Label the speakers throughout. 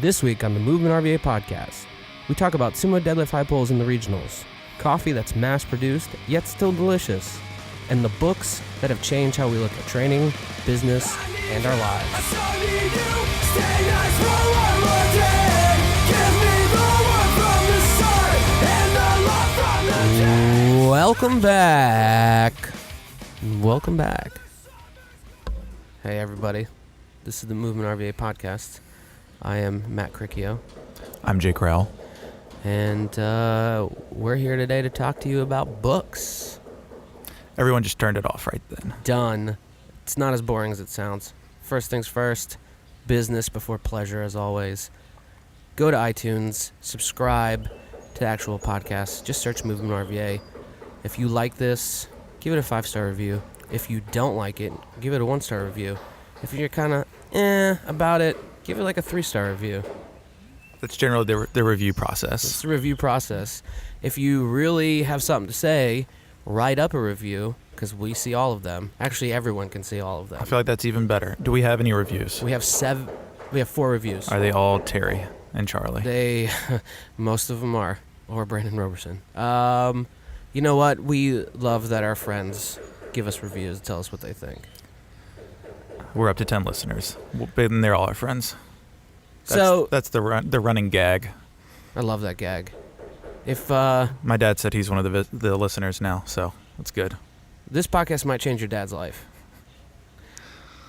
Speaker 1: This week on the MovementRVA Podcast, we talk about sumo deadlift high pulls in the regionals, coffee that's mass-produced yet still delicious, and the books that have changed how we look at training, business, and our lives. Welcome back. Welcome back. Hey everybody, this is the MovementRVA Podcast. I am Matt Cricchio.
Speaker 2: I'm Jake Rowell.
Speaker 1: And we're here today to talk to you about books.
Speaker 2: Everyone just turned it off right then.
Speaker 1: Done. It's not as boring as it sounds. First things first, business before pleasure as always. Go to iTunes, subscribe to the actual podcast. Just search MovementRVA. If you like this, give it a 5-star review. If you don't like it, give it a 1-star review. If you're kind of about it, give it like a 3-star review.
Speaker 2: That's generally the review process.
Speaker 1: It's the review process. If you really have something to say, write up a review, because we see all of them. Actually, everyone can see all of them.
Speaker 2: I feel like that's even better. Do we have any reviews?
Speaker 1: We have 4 reviews.
Speaker 2: Are they all Terry and Charlie?
Speaker 1: Most of them are, or Brandon Roberson. You know what? We love that our friends give us reviews, tell us what they think.
Speaker 2: We're up to 10 listeners, and they're all our friends. That's the running gag.
Speaker 1: I love that gag. If
Speaker 2: my dad said he's one of the listeners now, so that's good.
Speaker 1: This podcast might change your dad's life.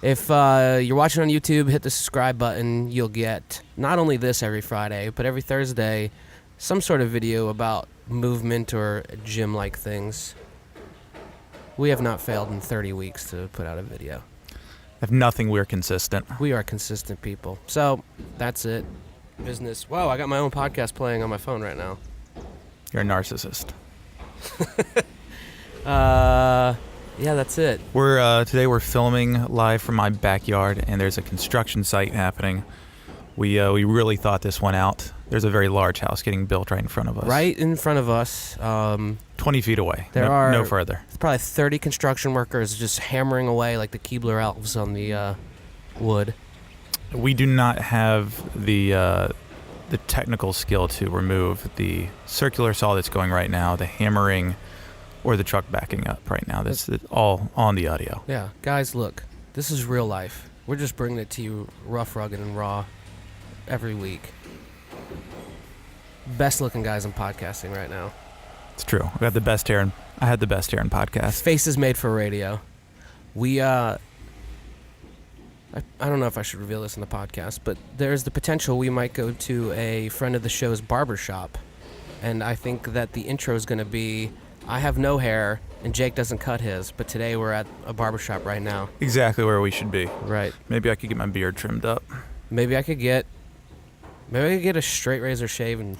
Speaker 1: If you're watching on YouTube, hit the subscribe button. You'll get not only this every Friday, but every Thursday, some sort of video about movement or gym-like things. We have not failed in 30 weeks to put out a video.
Speaker 2: If nothing, we're consistent.
Speaker 1: We are consistent people. So, that's it. Business. Whoa, I got my own podcast playing on my phone right now.
Speaker 2: You're a narcissist.
Speaker 1: Yeah, that's it.
Speaker 2: Today we're filming live from my backyard, and there's a construction site happening. We really thought this one out. There's a very large house getting built right in front of us.
Speaker 1: Right in front of us.
Speaker 2: 20 feet away. No further.
Speaker 1: Probably 30 construction workers just hammering away like the Keebler elves on the wood.
Speaker 2: We do not have the technical skill to remove the circular saw that's going right now, the hammering, or the truck backing up right now. That's all on the audio.
Speaker 1: Yeah. Guys, look. This is real life. We're just bringing it to you rough, rugged, and raw every week. Best looking guys in podcasting right now.
Speaker 2: It's true. We got the best hair, I had the best hair in podcast.
Speaker 1: Faces made for radio. We I don't know if I should reveal this in the podcast, but there's the potential we might go to a friend of the show's barbershop, and I think that the intro is going to be, I have no hair and Jake doesn't cut his, but today we're at a barbershop right now.
Speaker 2: Exactly where we should be.
Speaker 1: Right.
Speaker 2: Maybe I could get my beard trimmed up.
Speaker 1: Maybe I could get a straight razor shave and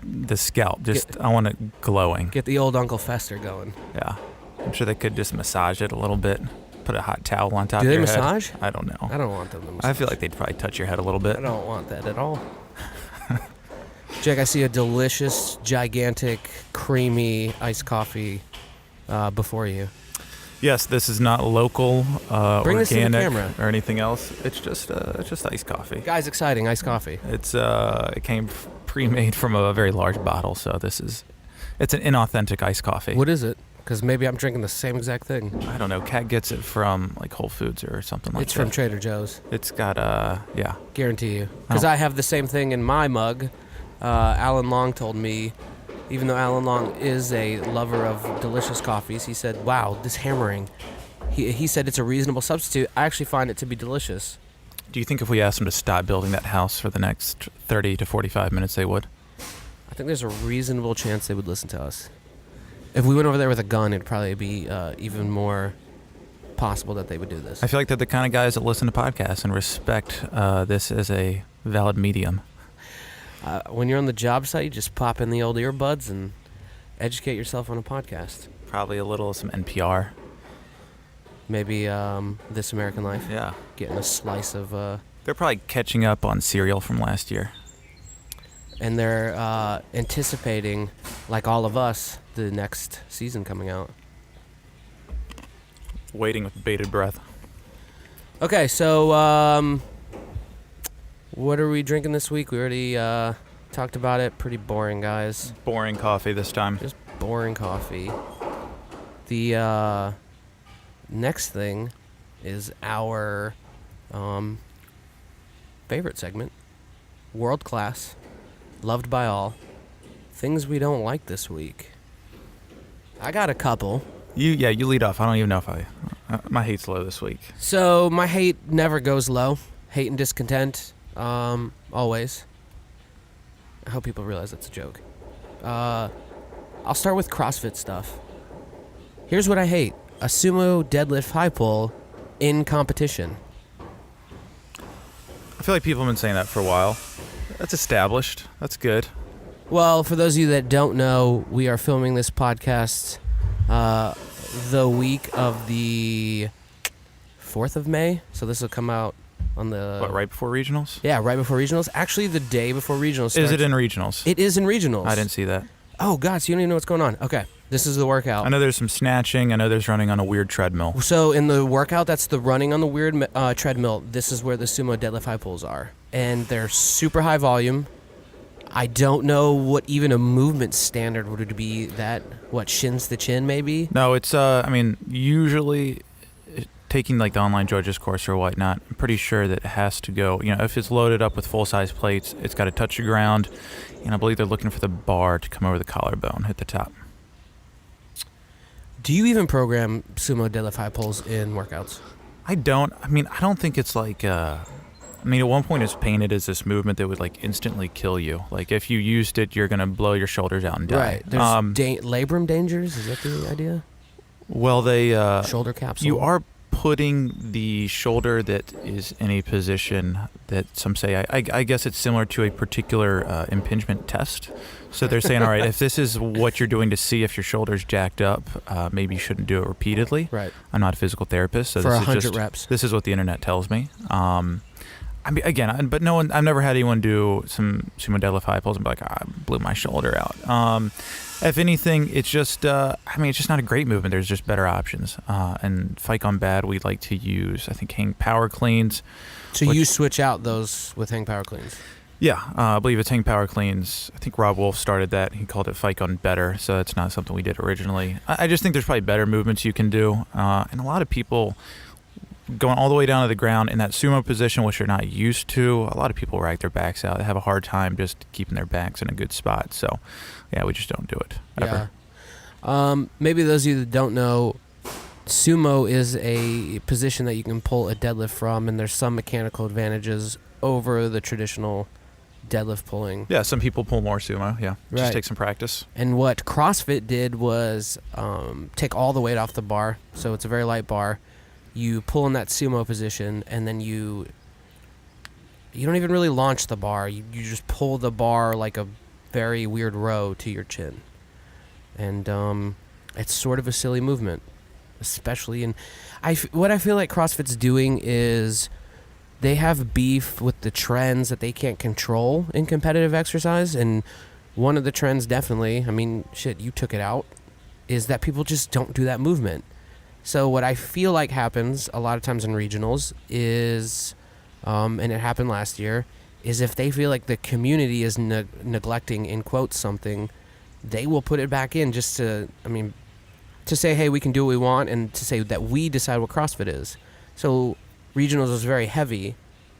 Speaker 2: the scalp. I want it glowing.
Speaker 1: Get the old Uncle Fester going.
Speaker 2: Yeah. I'm sure they could just massage it a little bit. Put a hot towel on top of your head.
Speaker 1: Do they massage?
Speaker 2: I don't know.
Speaker 1: I don't want them to massage.
Speaker 2: I feel like they'd probably touch your head a little bit.
Speaker 1: I don't want that at all. Jake, I see a delicious, gigantic, creamy iced coffee before you.
Speaker 2: Yes, this is not local,
Speaker 1: Bring this to the
Speaker 2: organic,
Speaker 1: camera.
Speaker 2: or anything else. It's just iced coffee.
Speaker 1: Guys, exciting, iced coffee.
Speaker 2: It came pre-made from a very large bottle, so it's an inauthentic iced coffee.
Speaker 1: What is it? Because maybe I'm drinking the same exact thing.
Speaker 2: I don't know. Kat gets it from like Whole Foods or something like that.
Speaker 1: It's from Trader Joe's.
Speaker 2: It's got yeah.
Speaker 1: Guarantee you. Because I have the same thing in my mug. Alan Long told me, even though Alan Long is a lover of delicious coffees, he said, wow, this hammering. He said it's a reasonable substitute. I actually find it to be delicious.
Speaker 2: Do you think if we asked them to stop building that house for the next 30 to 45 minutes, they would?
Speaker 1: I think there's a reasonable chance they would listen to us. If we went over there with a gun, it'd probably be even more possible that they would do this.
Speaker 2: I feel like they're the kind of guys that listen to podcasts and respect this as a valid medium.
Speaker 1: When you're on the job site, you just pop in the old earbuds and educate yourself on a podcast.
Speaker 2: Probably a little of some NPR.
Speaker 1: Maybe This American Life.
Speaker 2: Yeah.
Speaker 1: Getting a slice of...
Speaker 2: They're probably catching up on cereal from last year.
Speaker 1: And they're anticipating, like all of us, the next season coming out.
Speaker 2: Waiting with bated breath.
Speaker 1: Okay, so What are we drinking this week? We already talked about it. Pretty boring, guys.
Speaker 2: Boring coffee this time.
Speaker 1: Just boring coffee. The next thing is our favorite segment. World class. Loved by all. Things we don't like this week. I got a couple.
Speaker 2: You lead off. I don't even know if my hate's low this week.
Speaker 1: So my hate never goes low. Hate and discontent, always. I hope people realize that's a joke. I'll start with CrossFit stuff. Here's what I hate. A sumo deadlift high pull in competition.
Speaker 2: I feel like people have been saying that for a while. That's established. That's good.
Speaker 1: Well, for those of you that don't know, we are filming this podcast the week of the 4th of May. So this will come out on the...
Speaker 2: What, right before regionals?
Speaker 1: Yeah, right before regionals. Actually, the day before regionals starts.
Speaker 2: Is it in regionals?
Speaker 1: It is in regionals.
Speaker 2: I didn't see that.
Speaker 1: Oh, God, so you don't even know what's going on. Okay, this is the workout.
Speaker 2: I know there's some snatching. I know there's running on a weird treadmill.
Speaker 1: So in the workout, that's the running on the weird treadmill. This is where the sumo deadlift high pulls are. And they're super high volume. I don't know what even a movement standard would be. That, what, shins to chin maybe?
Speaker 2: No, it's, usually taking like the online judges course or whatnot, I'm pretty sure that it has to go, if it's loaded up with full-size plates, it's got to touch the ground, and I believe they're looking for the bar to come over the collarbone, hit the top.
Speaker 1: Do you even program sumo deadlift high pulls in workouts?
Speaker 2: I don't think it's like, at one point it's painted as this movement that would like instantly kill you. Like if you used it, you're going to blow your shoulders out and die.
Speaker 1: Right. There's labrum dangers? Is that the idea?
Speaker 2: Well, they...
Speaker 1: shoulder capsule?
Speaker 2: You are putting the shoulder that is in a position that some say, I guess it's similar to a particular impingement test. So they're saying, all right, if this is what you're doing to see if your shoulder's jacked up, maybe you shouldn't do it repeatedly.
Speaker 1: Right.
Speaker 2: I'm not a physical therapist, so
Speaker 1: for
Speaker 2: this
Speaker 1: 100
Speaker 2: is just,
Speaker 1: reps.
Speaker 2: This is what the internet tells me. But no one, I've never had anyone do some sumo deadlift high pulls and be like, I blew my shoulder out. If anything, it's just, it's just not a great movement. There's just better options. And Fight Gone Bad, we like to use, I think, hang power cleans.
Speaker 1: So you switch out those with hang power cleans?
Speaker 2: Yeah, I believe it's hang power cleans. I think Rob Wolf started that. He called it Fight Gone Better, so it's not something we did originally. I just think there's probably better movements you can do. And a lot of people going all the way down to the ground in that sumo position, which you're not used to, a lot of people rack their backs out. They have a hard time just keeping their backs in a good spot. So, yeah, we just don't do it ever.
Speaker 1: Yeah. Maybe those of you that don't know, sumo is a position that you can pull a deadlift from, and there's some mechanical advantages over the traditional deadlift pulling.
Speaker 2: Yeah, some people pull more sumo. Yeah,
Speaker 1: right.
Speaker 2: Just take some practice.
Speaker 1: And what CrossFit did was take all the weight off the bar, so it's a very light bar. You pull in that sumo position, and then you don't even really launch the bar. You just pull the bar like a very weird row to your chin. And it's sort of a silly movement, especially in... what I feel like CrossFit's doing is they have beef with the trends that they can't control in competitive exercise. And one of the trends definitely, you took it out, is that people just don't do that movement. So what I feel like happens a lot of times in regionals is, and it happened last year, is if they feel like the community is neglecting, in quotes, something, they will put it back in just to say, hey, we can do what we want, and to say that we decide what CrossFit is. So regionals was very heavy,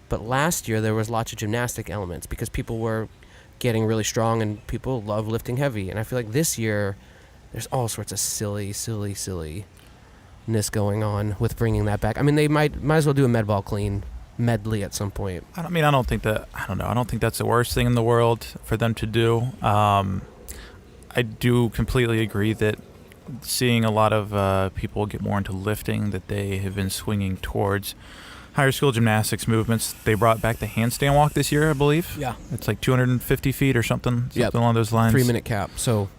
Speaker 1: but last year there was lots of gymnastic elements because people were getting really strong and people love lifting heavy. And I feel like this year there's all sorts of silliness going on with bringing that back. They might as well do a med ball clean medley at some point.
Speaker 2: I don't think that's the worst thing in the world for them to do. I do completely agree that seeing a lot of people get more into lifting, that they have been swinging towards higher school gymnastics movements. They brought back the handstand walk this year, I believe.
Speaker 1: Yeah.
Speaker 2: It's like 250 feet or something along those lines.
Speaker 1: 3-minute cap. So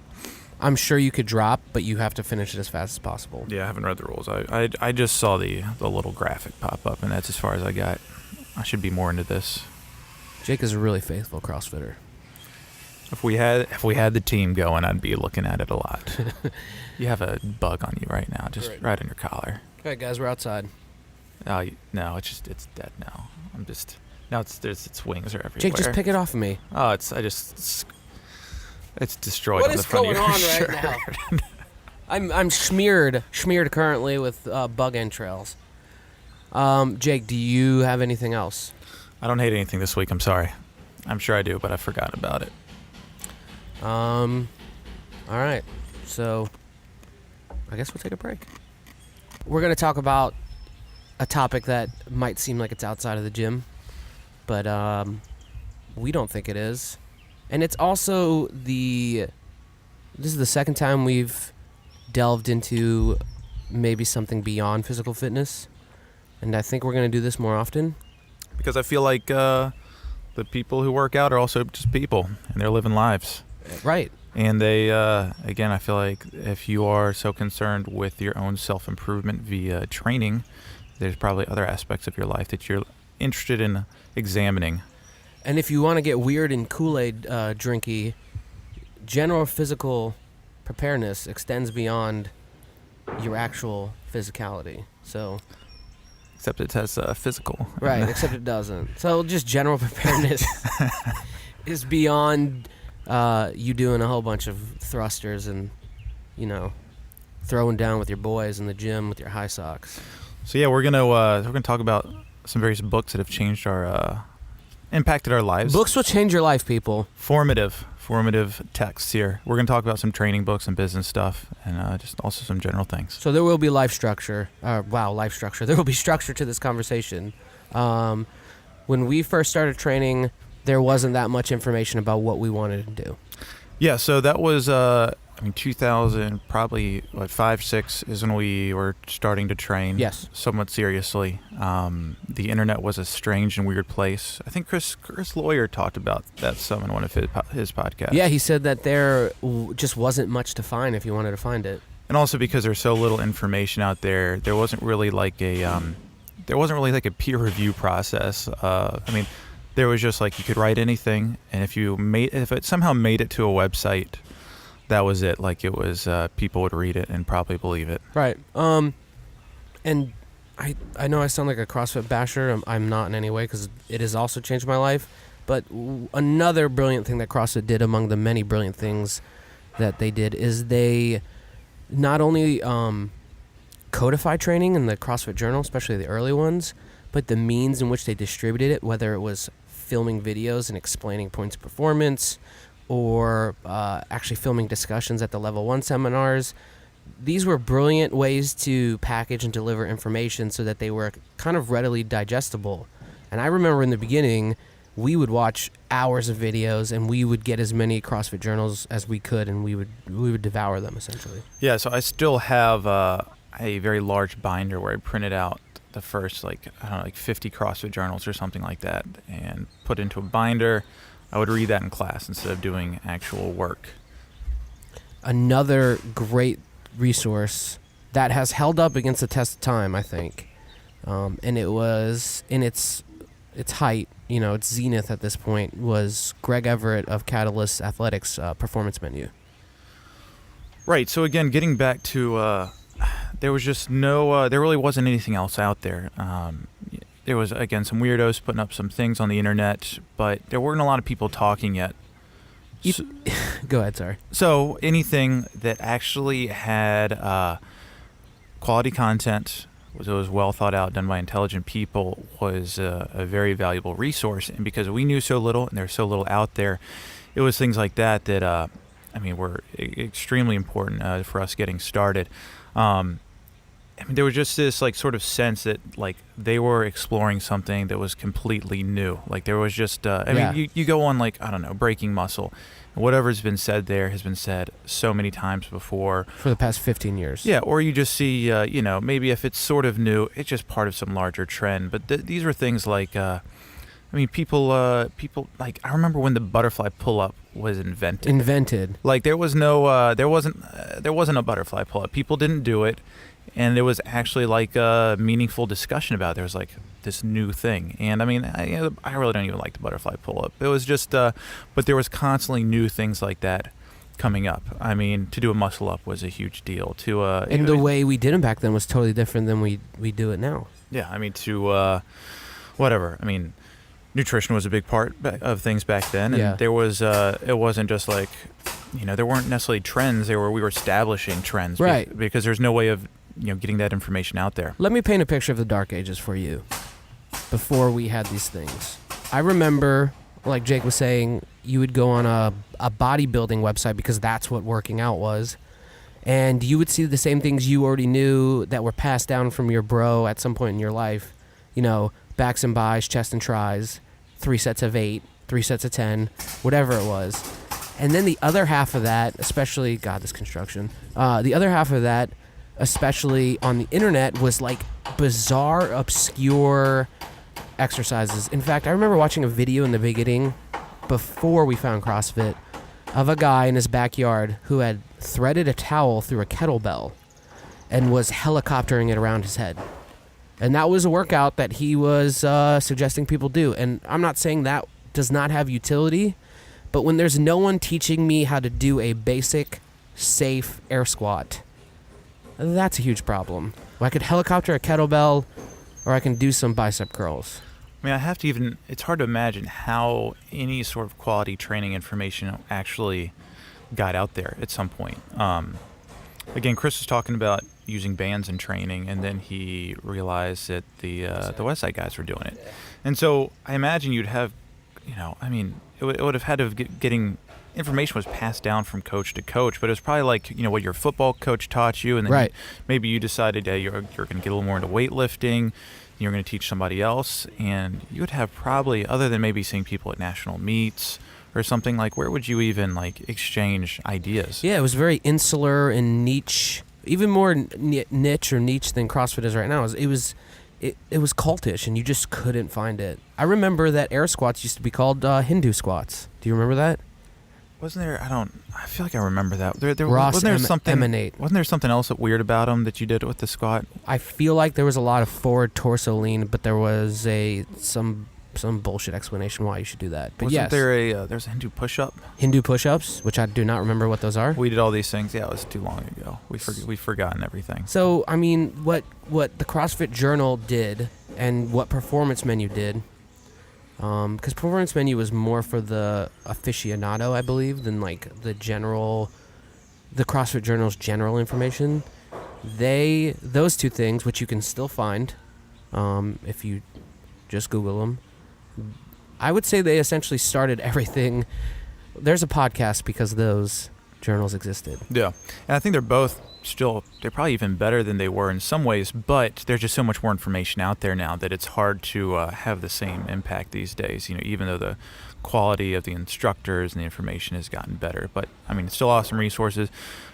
Speaker 1: I'm sure you could drop, but you have to finish it as fast as possible.
Speaker 2: Yeah, I haven't read the rules. I just saw the little graphic pop up, and that's as far as I got. I should be more into this.
Speaker 1: Jake is a really faithful CrossFitter.
Speaker 2: If we had the team going, I'd be looking at it a lot. You have a bug on you right now, just right on your collar.
Speaker 1: All right, guys, we're outside.
Speaker 2: No, it's dead now. I'm just Now its wings are everywhere.
Speaker 1: Jake, just pick it off of me.
Speaker 2: Oh, it's destroyed on the front of your shirt.
Speaker 1: What is going on right now? I'm smeared currently with bug entrails. Jake, do you have anything else?
Speaker 2: I don't hate anything this week. I'm sorry. I'm sure I do, but I forgot about it.
Speaker 1: All right. So, I guess we'll take a break. We're going to talk about a topic that might seem like it's outside of the gym, but we don't think it is. And it's also this is the second time we've delved into maybe something beyond physical fitness, and I think we're going to do this more often.
Speaker 2: Because I feel like the people who work out are also just people, and they're living lives.
Speaker 1: Right.
Speaker 2: And they, again, I feel like if you are so concerned with your own self-improvement via training, there's probably other aspects of your life that you're interested in examining.
Speaker 1: And if you want to get weird and Kool-Aid drinky, general physical preparedness extends beyond your actual physicality. So,
Speaker 2: except it has physical.
Speaker 1: Right, except it doesn't. So just general preparedness is beyond you doing a whole bunch of thrusters and, throwing down with your boys in the gym with your high socks.
Speaker 2: So yeah, we're gonna talk about some various books that have changed impacted our lives.
Speaker 1: Books will change your life, people.
Speaker 2: Formative texts here. We're going to talk about some training books and business stuff, and just also some general things.
Speaker 1: So there will be life structure. Life structure. There will be structure to this conversation. When we first started training, there wasn't that much information about what we wanted to do.
Speaker 2: Yeah, so that was 2000, probably 5, 6 is when we were starting to train.
Speaker 1: Yes.
Speaker 2: Somewhat seriously. The internet was a strange and weird place. I think Chris Lawyer talked about that some in one of his podcasts.
Speaker 1: Yeah, he said that there just wasn't much to find if you wanted to find it.
Speaker 2: And also because there's so little information out there, there wasn't really like a peer review process. There was just like you could write anything, and if it somehow made it to a website, that was it. Like it was, people would read it and probably believe it.
Speaker 1: Right. And I know I sound like a CrossFit basher. I'm not in any way, because it has also changed my life. But another brilliant thing that CrossFit did, among the many brilliant things that they did, is they not only codify training in the CrossFit Journal, especially the early ones, but the means in which they distributed it, whether it was filming videos and explaining points of performance, or actually filming discussions at the Level 1 seminars. These were brilliant ways to package and deliver information so that they were kind of readily digestible. And I remember in the beginning, we would watch hours of videos, and we would get as many CrossFit journals as we could, and we would devour them, essentially.
Speaker 2: Yeah, so I still have a very large binder where I printed out the first 50 CrossFit journals or something like that, and put into a binder. I would read that in class instead of doing actual work. Another
Speaker 1: great resource that has held up against the test of time, I think, and it was in its height, its zenith at this point, was Greg Everett of Catalyst Athletics' Performance Menu.
Speaker 2: Right. So again, getting back to there was just there really wasn't anything else out there. There was, again, some weirdos putting up some things on the internet, but there weren't a lot of people talking yet.
Speaker 1: Go ahead, sorry.
Speaker 2: So anything that actually had quality content, was well thought out, done by intelligent people, was a very valuable resource. And because we knew so little and there's so little out there, it was things like that were extremely important for us getting started. There was just this sort of sense that they were exploring something that was completely new. There was just you go on Breaking Muscle, and whatever's been said there has been said so many times before
Speaker 1: for the past 15 years.
Speaker 2: Yeah, or you just see maybe if it's sort of new, it's just part of some larger trend. But these were things people I remember when the butterfly pull-up was invented. There was no there wasn't a butterfly pull-up. People didn't do it. And there was actually a meaningful discussion about it. There was this new thing. And I really don't even like the butterfly pull-up. It was just, but there was constantly new things like that coming up. To do a muscle up was a huge deal. And
Speaker 1: the way we did them back then was totally different than we do it now.
Speaker 2: Yeah, whatever. nutrition was a big part of things back then, and there was it wasn't just like, there weren't necessarily trends. We were establishing trends,
Speaker 1: right?
Speaker 2: Because there's no way of getting that information out there.
Speaker 1: Let me paint a picture of the dark ages for you. Before we had these things, I remember, like Jake was saying, you would go on a bodybuilding website because that's what working out was. And you would see the same things you already knew that were passed down from your bro at some point in your life. Backs and buys, chest and tries, 3 sets of 8, 3 sets of 10, whatever it was. And then the other half of that, especially, God, this construction, the other half of that, especially on the internet, was like bizarre, obscure exercises. In fact, I remember watching a video in the beginning, before we found CrossFit, of a guy in his backyard who had threaded a towel through a kettlebell and was helicoptering it around his head. And that was a workout that he was suggesting people do. And I'm not saying that does not have utility, but when there's no one teaching me how to do a basic, safe air squat, that's a huge problem. I could helicopter a kettlebell, or I can do some bicep curls.
Speaker 2: I mean, it's hard to imagine how any sort of quality training information actually got out there at some point. Again, Chris was talking about using bands in training, and then he realized that the Westside guys were doing it. And so I imagine you'd have, it would have had to have getting information was passed down from coach to coach, but it was probably like, what your football coach taught you, and then maybe you decided you're going to get a little more into weightlifting. You're going to teach somebody else, and you would have probably, other than maybe seeing people at national meets or something, like, where would you even exchange ideas?
Speaker 1: Yeah, it was very insular and niche, even more niche than CrossFit is right now. It was cultish, and you just couldn't find it. I remember that air squats used to be called Hindu squats. Do you remember that?
Speaker 2: Wasn't there? I feel like I remember that.
Speaker 1: Ross
Speaker 2: wasn't there something?
Speaker 1: Emanate.
Speaker 2: Wasn't there something else weird about them that you did with the squat?
Speaker 1: I feel like there was a lot of forward torso lean, but there was some bullshit explanation why you should do that. But
Speaker 2: wasn't there there's a Hindu push-up?
Speaker 1: Hindu push-ups, which I do not remember what those are.
Speaker 2: We did all these things. Yeah, it was too long ago. We've forgotten everything.
Speaker 1: So I mean, what the CrossFit Journal did and what Performance Menu did. Because Performance Menu was more for the aficionado, I believe, than the CrossFit Journal's general information. Those two things, which you can still find, if you just Google them, I would say they essentially started everything. There's a podcast because those journals existed.
Speaker 2: Yeah, and I think they're probably even better than they were in some ways, but there's just so much more information out there now that it's hard to have the same impact these days, even though the quality of the instructors and the information has gotten better. But it's still awesome resources.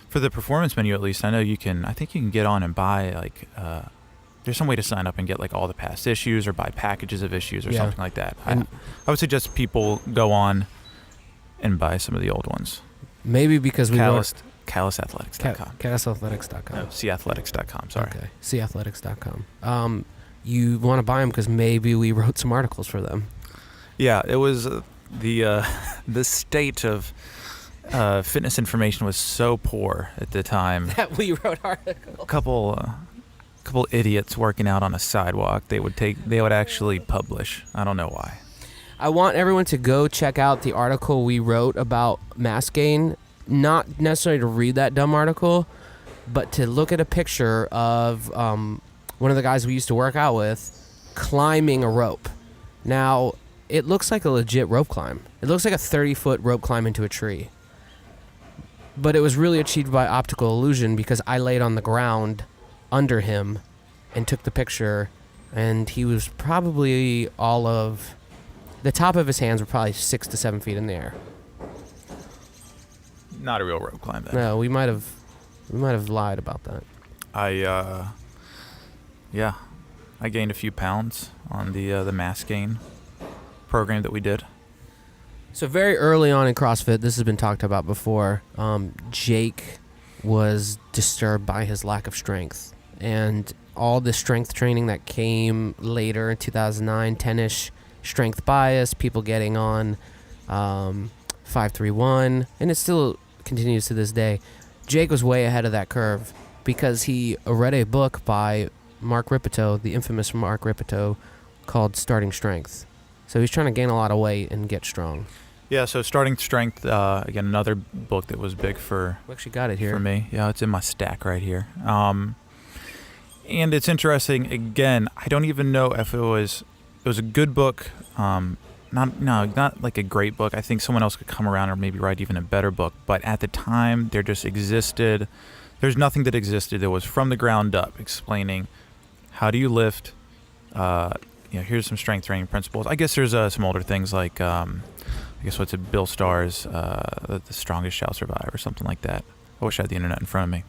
Speaker 2: For the Performance Menu, at least, I think you can get on and buy there's some way to sign up and get all the past issues, or buy packages of issues or something like that. I would suggest people go on and buy some of the old ones.
Speaker 1: Maybe because we
Speaker 2: CallusAthletics.com.
Speaker 1: CallusAthletics.com.
Speaker 2: No, CAthletics.com, sorry.
Speaker 1: Okay, CAthletics.com. You want to buy them because maybe we wrote some articles for them.
Speaker 2: Yeah, it was the state of fitness information was so poor at the time
Speaker 1: that we wrote articles.
Speaker 2: A couple idiots working out on a sidewalk, they would actually publish. I don't know why.
Speaker 1: I want everyone to go check out the article we wrote about mass gain. Not necessarily to read that dumb article, but to look at a picture of one of the guys we used to work out with climbing a rope. Now, it looks like a legit rope climb. It looks like a 30-foot rope climb into a tree. But it was really achieved by optical illusion because I laid on the ground under him and took the picture, and he was probably the top of his hands were probably 6 to 7 feet in the air.
Speaker 2: Not a real rope climb, then.
Speaker 1: No, we might have lied about that.
Speaker 2: I gained a few pounds on the mass gain program that we did.
Speaker 1: So very early on in CrossFit, this has been talked about before, Jake was disturbed by his lack of strength. And all the strength training that came later in 2009, 10-ish, strength bias, people getting on 531, and it still continues to this day. Jake was way ahead of that curve because he read a book by Mark Ripito, the infamous Mark Ripito, called Starting Strength. So he's trying to gain a lot of weight and get strong.
Speaker 2: Yeah, so Starting Strength, again, another book that was big for...
Speaker 1: We actually got it here.
Speaker 2: For me. Yeah, it's in my stack right here. And it's interesting, again, I don't even know if it was a good book, not like a great book. I think someone else could come around or maybe write even a better book, but at the time, there just existed... There's nothing that existed that was from the ground up explaining how do you lift, here's some strength training principles. I guess there's some older things like, I guess what's it, Bill Starr's The Strongest Shall Survive or something like that. I wish I had the internet in front of me.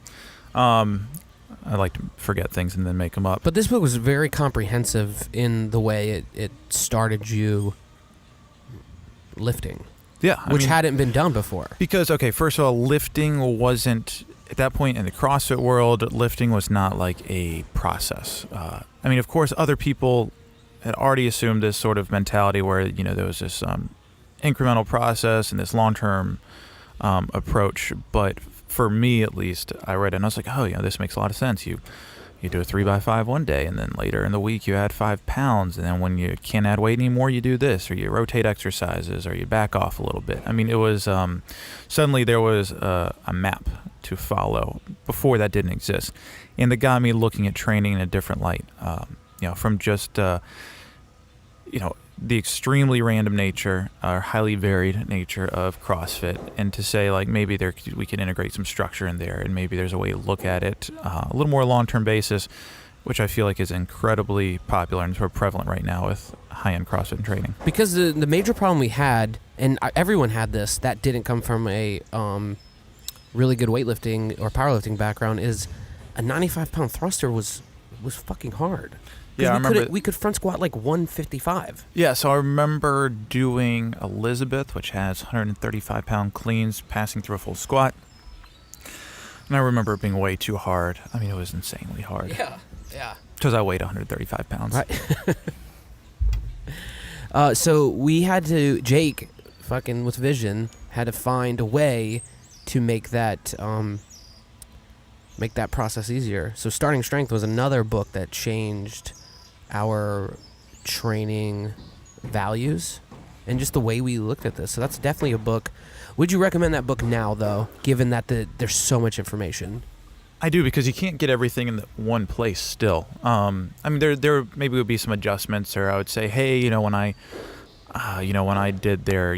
Speaker 2: I like to forget things and then make them up.
Speaker 1: But this book was very comprehensive in the way it started you lifting.
Speaker 2: Yeah.
Speaker 1: Which hadn't been done before.
Speaker 2: Because, okay, first of all, lifting wasn't... At that point in the CrossFit world, lifting was not like a process. Of course, other people had already assumed this sort of mentality where, there was this incremental process and this long-term approach. But for me, at least, I read it and I was like, oh, this makes a lot of sense. You do a 3x5 one day, and then later in the week you add 5 pounds, and then when you can't add weight anymore, you do this, or you rotate exercises, or you back off a little bit. It was suddenly there was a map to follow. Before that didn't exist, and that got me looking at training in a different light. From just the extremely random nature or highly varied nature of CrossFit, and to say like maybe we can integrate some structure in there, and maybe there's a way to look at it a little more long-term basis, which I feel like is incredibly popular and sort of prevalent right now with high-end CrossFit training. Because
Speaker 1: the major problem we had, and everyone had this, that didn't come from a really good weightlifting or powerlifting background, is a 95-pound thruster was fucking hard.
Speaker 2: Yeah, I remember
Speaker 1: we could front squat like 155.
Speaker 2: Yeah, so I remember doing Elizabeth, which has 135-pound cleans, passing through a full squat. And I remember it being way too hard. It was insanely hard.
Speaker 1: Yeah.
Speaker 2: Because I weighed 135 pounds.
Speaker 1: Right. So we had to, Jake, fucking with vision, had to find a way to make that process easier. So Starting Strength was another book that changed our training values and just the way we looked at this. So that's definitely a book. Would you recommend that book now, though, given that there's so much information?
Speaker 2: I do, because you can't get everything in one place still. There maybe would be some adjustments, or I would say, hey, when I did their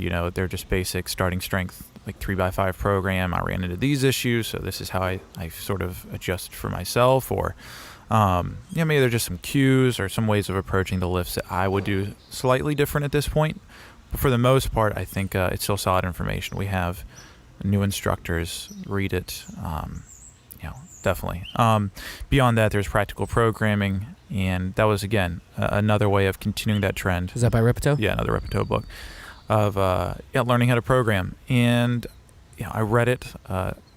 Speaker 2: just basic Starting Strength, like 3x5 program, I ran into these issues, so this is how I sort of adjust for myself, or maybe there's just some cues or some ways of approaching the lifts that I would do slightly different at this point. But for the most part, I think it's still solid information. We have new instructors, read it, definitely. Beyond that, there's practical programming, and that was, again, another way of continuing that trend.
Speaker 1: Is that by Ripito?
Speaker 2: Yeah, another Ripito book of learning how to program. And I read it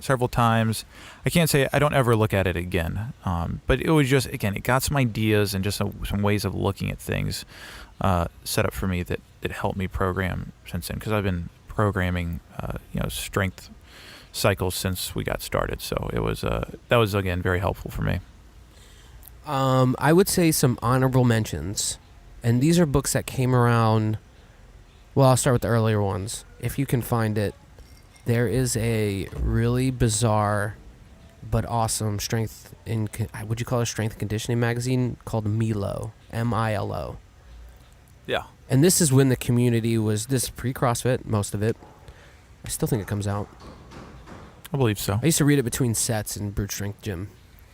Speaker 2: several times. I can't say I don't ever look at it again, but it was just, again, it got some ideas and just some ways of looking at things set up for me that helped me program since then, because I've been programming strength cycles since we got started. So it was that was, again, very helpful for me.
Speaker 1: I would say some honorable mentions, and these are books that came around. Well, I'll start with the earlier ones. If you can find it, there is a really bizarre but awesome would you call it a strength and conditioning magazine called Milo, M-I-L-O.
Speaker 2: Yeah.
Speaker 1: And this is when the community was, this pre-CrossFit, most of it. I still think it comes out.
Speaker 2: I believe so.
Speaker 1: I used to read it between sets in Brute Strength Gym.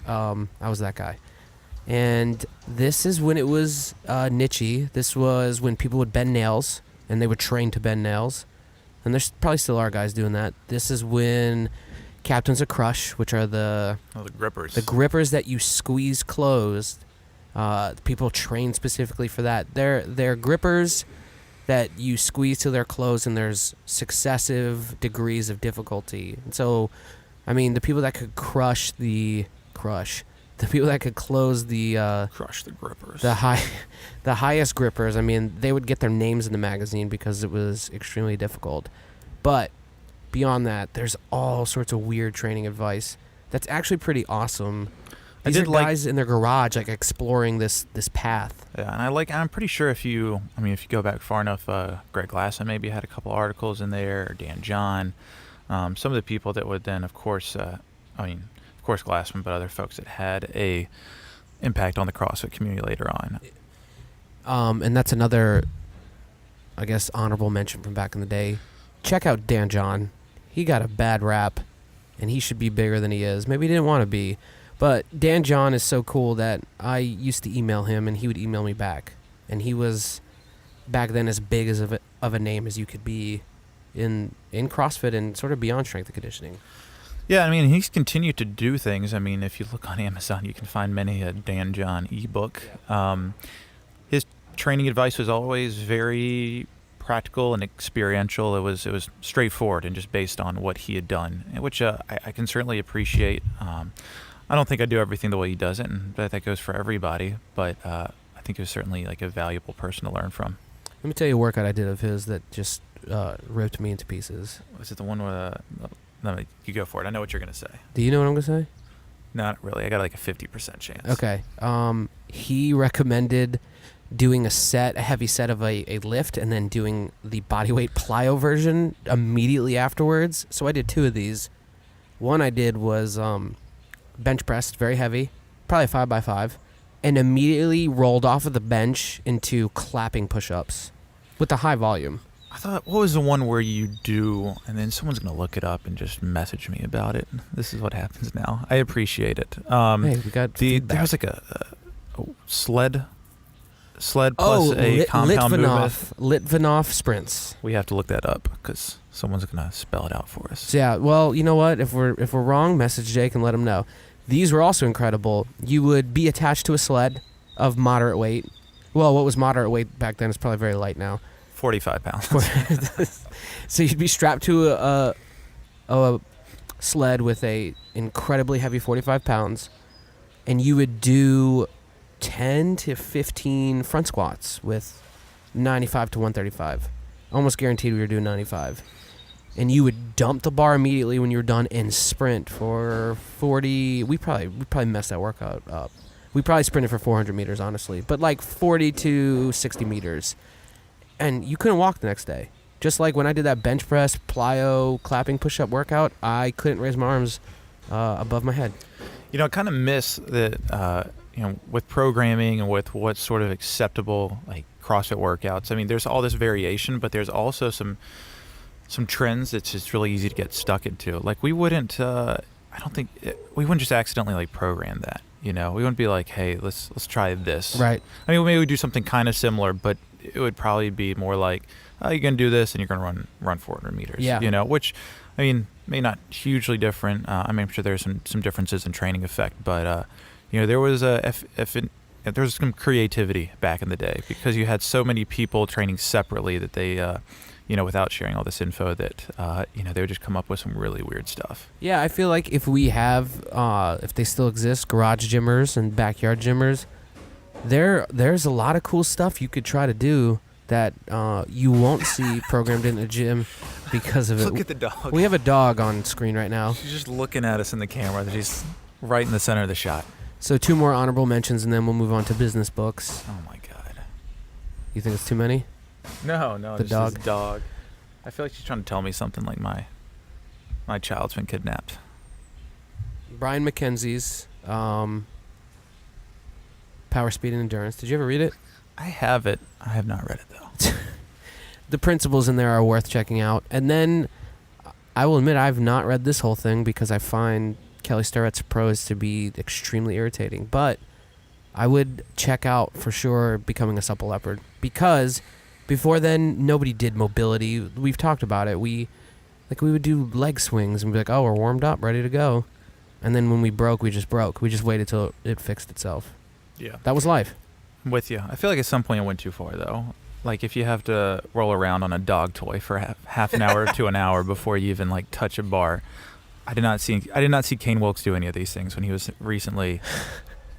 Speaker 1: I was that guy. And this is when it was niche-y. This was when people would bend nails, and they would train to bend nails. And there's probably still are guys doing that. This is when Captains of Crush, which are the
Speaker 2: grippers.
Speaker 1: The grippers that you squeeze closed. People train specifically for that. They're grippers that you squeeze till they're closed, and there's successive degrees of difficulty. And so, the people that could the people that could close the
Speaker 2: crush the grippers,
Speaker 1: the highest grippers, they would get their names in the magazine because it was extremely difficult. But beyond that, there's all sorts of weird training advice that's actually pretty awesome. These are guys in their garage, like exploring this path.
Speaker 2: Yeah, and I'm pretty sure if you go back far enough, Greg Glassman maybe had a couple articles in there, or Dan John, some of the people that would then, of course, Glassman, but other folks that had a impact on the CrossFit community later on.
Speaker 1: And that's another, I guess, honorable mention from back in the day. Check out Dan John. He got a bad rap, and he should be bigger than he is. Maybe he didn't want to be. But Dan John is so cool that I used to email him, and he would email me back. And he was, back then, as big as of a name as you could be in CrossFit and sort of beyond strength and conditioning.
Speaker 2: Yeah, I mean, he's continued to do things. I mean, if you look on Amazon, you can find many a Dan John ebook. His training advice was always very practical and experiential. It was straightforward and just based on what he had done, which I can certainly appreciate. I don't think I do everything the way he does it, and that goes for everybody. But I think it was certainly like a valuable person to learn from.
Speaker 1: Let me tell you a workout I did of his that just ripped me into pieces.
Speaker 2: Was it the one where? No, you go for it. I know what you're gonna say.
Speaker 1: Do you know what I'm gonna say?
Speaker 2: Not really. I got like a 50% chance.
Speaker 1: Okay. He recommended doing a heavy set of a lift, and then doing the bodyweight plyo version immediately afterwards. So I did 2 of these. One I did was bench press, very heavy, probably 5x5, and immediately rolled off of the bench into clapping push-ups with a high volume.
Speaker 2: I thought, what was the one where you do, and then someone's going to look it up and just message me about it. This is what happens now. I appreciate it.
Speaker 1: Hey, we got
Speaker 2: there was like a sled plus a compound movement.
Speaker 1: Litvinov sprints.
Speaker 2: We have to look that up because someone's going to spell it out for us.
Speaker 1: So yeah, well, you know what? If we're wrong, message Jake and let him know. These were also incredible. You would be attached to a sled of moderate weight. Well, what was moderate weight back then is probably very light now.
Speaker 2: 45 pounds.
Speaker 1: So you'd be strapped to a sled with a incredibly heavy 45 pounds, and you would do 10 to 15 front squats with 95 to 135. Almost guaranteed we were doing 95. And you would dump the bar immediately when you were done and sprint for 40. We probably messed that workout up. We probably sprinted for 400 meters, honestly, but like 40 to 60 meters. And you couldn't walk the next day. Just like when I did that bench press, plyo, clapping push-up workout, I couldn't raise my arms above my head.
Speaker 2: You know, I kind of miss that, with programming and with what's sort of acceptable, like CrossFit workouts. I mean, there's all this variation, but there's also some trends that's just really easy to get stuck into. Like we wouldn't just accidentally like program that. You know, we wouldn't be like, hey, let's try this.
Speaker 1: Right.
Speaker 2: I mean, maybe we do something kind of similar, but it would probably be more like, oh, you're going to do this and you're going to run 400 meters.
Speaker 1: Yeah.
Speaker 2: You know, which, I mean, may not hugely different. I mean, I'm sure there's some differences in training effect, but, there was there was some creativity back in the day because you had so many people training separately that they, without sharing all this info that, they would just come up with some really weird stuff.
Speaker 1: Yeah, I feel like if we have, if they still exist, garage gymmers and backyard gymmers, there's a lot of cool stuff you could try to do that you won't see programmed in a gym because of it.
Speaker 2: Look at the dog.
Speaker 1: We have a dog on screen right now.
Speaker 2: She's just looking at us in the camera. She's right in the center of the shot.
Speaker 1: So 2 more honorable mentions, and then we'll move on to business books.
Speaker 2: Oh, my God.
Speaker 1: You think it's too many?
Speaker 2: No,
Speaker 1: The dog?
Speaker 2: This dog. I feel like she's trying to tell me something like my child's been kidnapped.
Speaker 1: Brian Mackenzie's Power, Speed, and Endurance. Did you ever read it?
Speaker 2: I have it. I have not read it, though.
Speaker 1: The principles in there are worth checking out. And then I will admit I've not read this whole thing because I find Kelly Starrett's prose to be extremely irritating. But I would check out, for sure, Becoming a Supple Leopard. Because before then, nobody did mobility. We've talked about it. We would do leg swings and be like, oh, we're warmed up, ready to go. And then when we broke, we just broke. We just waited till it fixed itself.
Speaker 2: Yeah.
Speaker 1: That was life.
Speaker 2: I'm with you. I feel like at some point I went too far, though. Like if you have to roll around on a dog toy for half an hour to an hour before you even like touch a bar. I did not see Kane Wilkes do any of these things when he was recently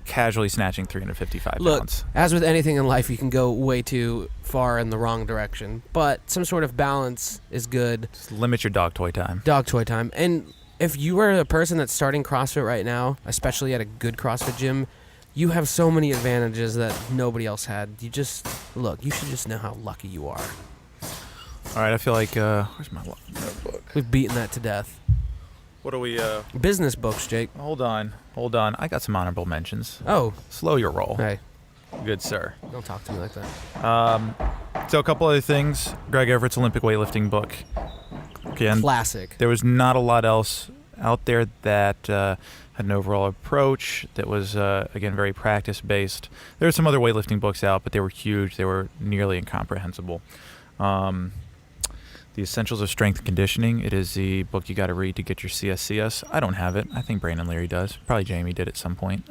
Speaker 2: casually snatching 355 pounds.
Speaker 1: Look, as with anything in life, you can go way too far in the wrong direction. But some sort of balance is good.
Speaker 2: Just limit your dog toy time.
Speaker 1: Dog toy time. And if you are a person that's starting CrossFit right now, especially at a good CrossFit gym, you have so many advantages that nobody else had. You should just know how lucky you are.
Speaker 2: All right, I feel like, where's my notebook?
Speaker 1: We've beaten that to death.
Speaker 2: What are we,
Speaker 1: Business books, Jake.
Speaker 2: Hold on. I got some honorable mentions.
Speaker 1: Oh.
Speaker 2: Slow your roll.
Speaker 1: Hey.
Speaker 2: Good sir.
Speaker 1: Don't talk to me like that.
Speaker 2: So a couple other things. Greg Everett's Olympic weightlifting book. Again,
Speaker 1: Classic.
Speaker 2: There was not a lot else out there that had an overall approach that was, again, very practice-based. There were some other weightlifting books out, but they were huge. They were nearly incomprehensible. The Essentials of Strength and Conditioning. It is the book you got to read to get your CSCS. I don't have it. I think Brandon Leary does. Probably Jamie did at some point.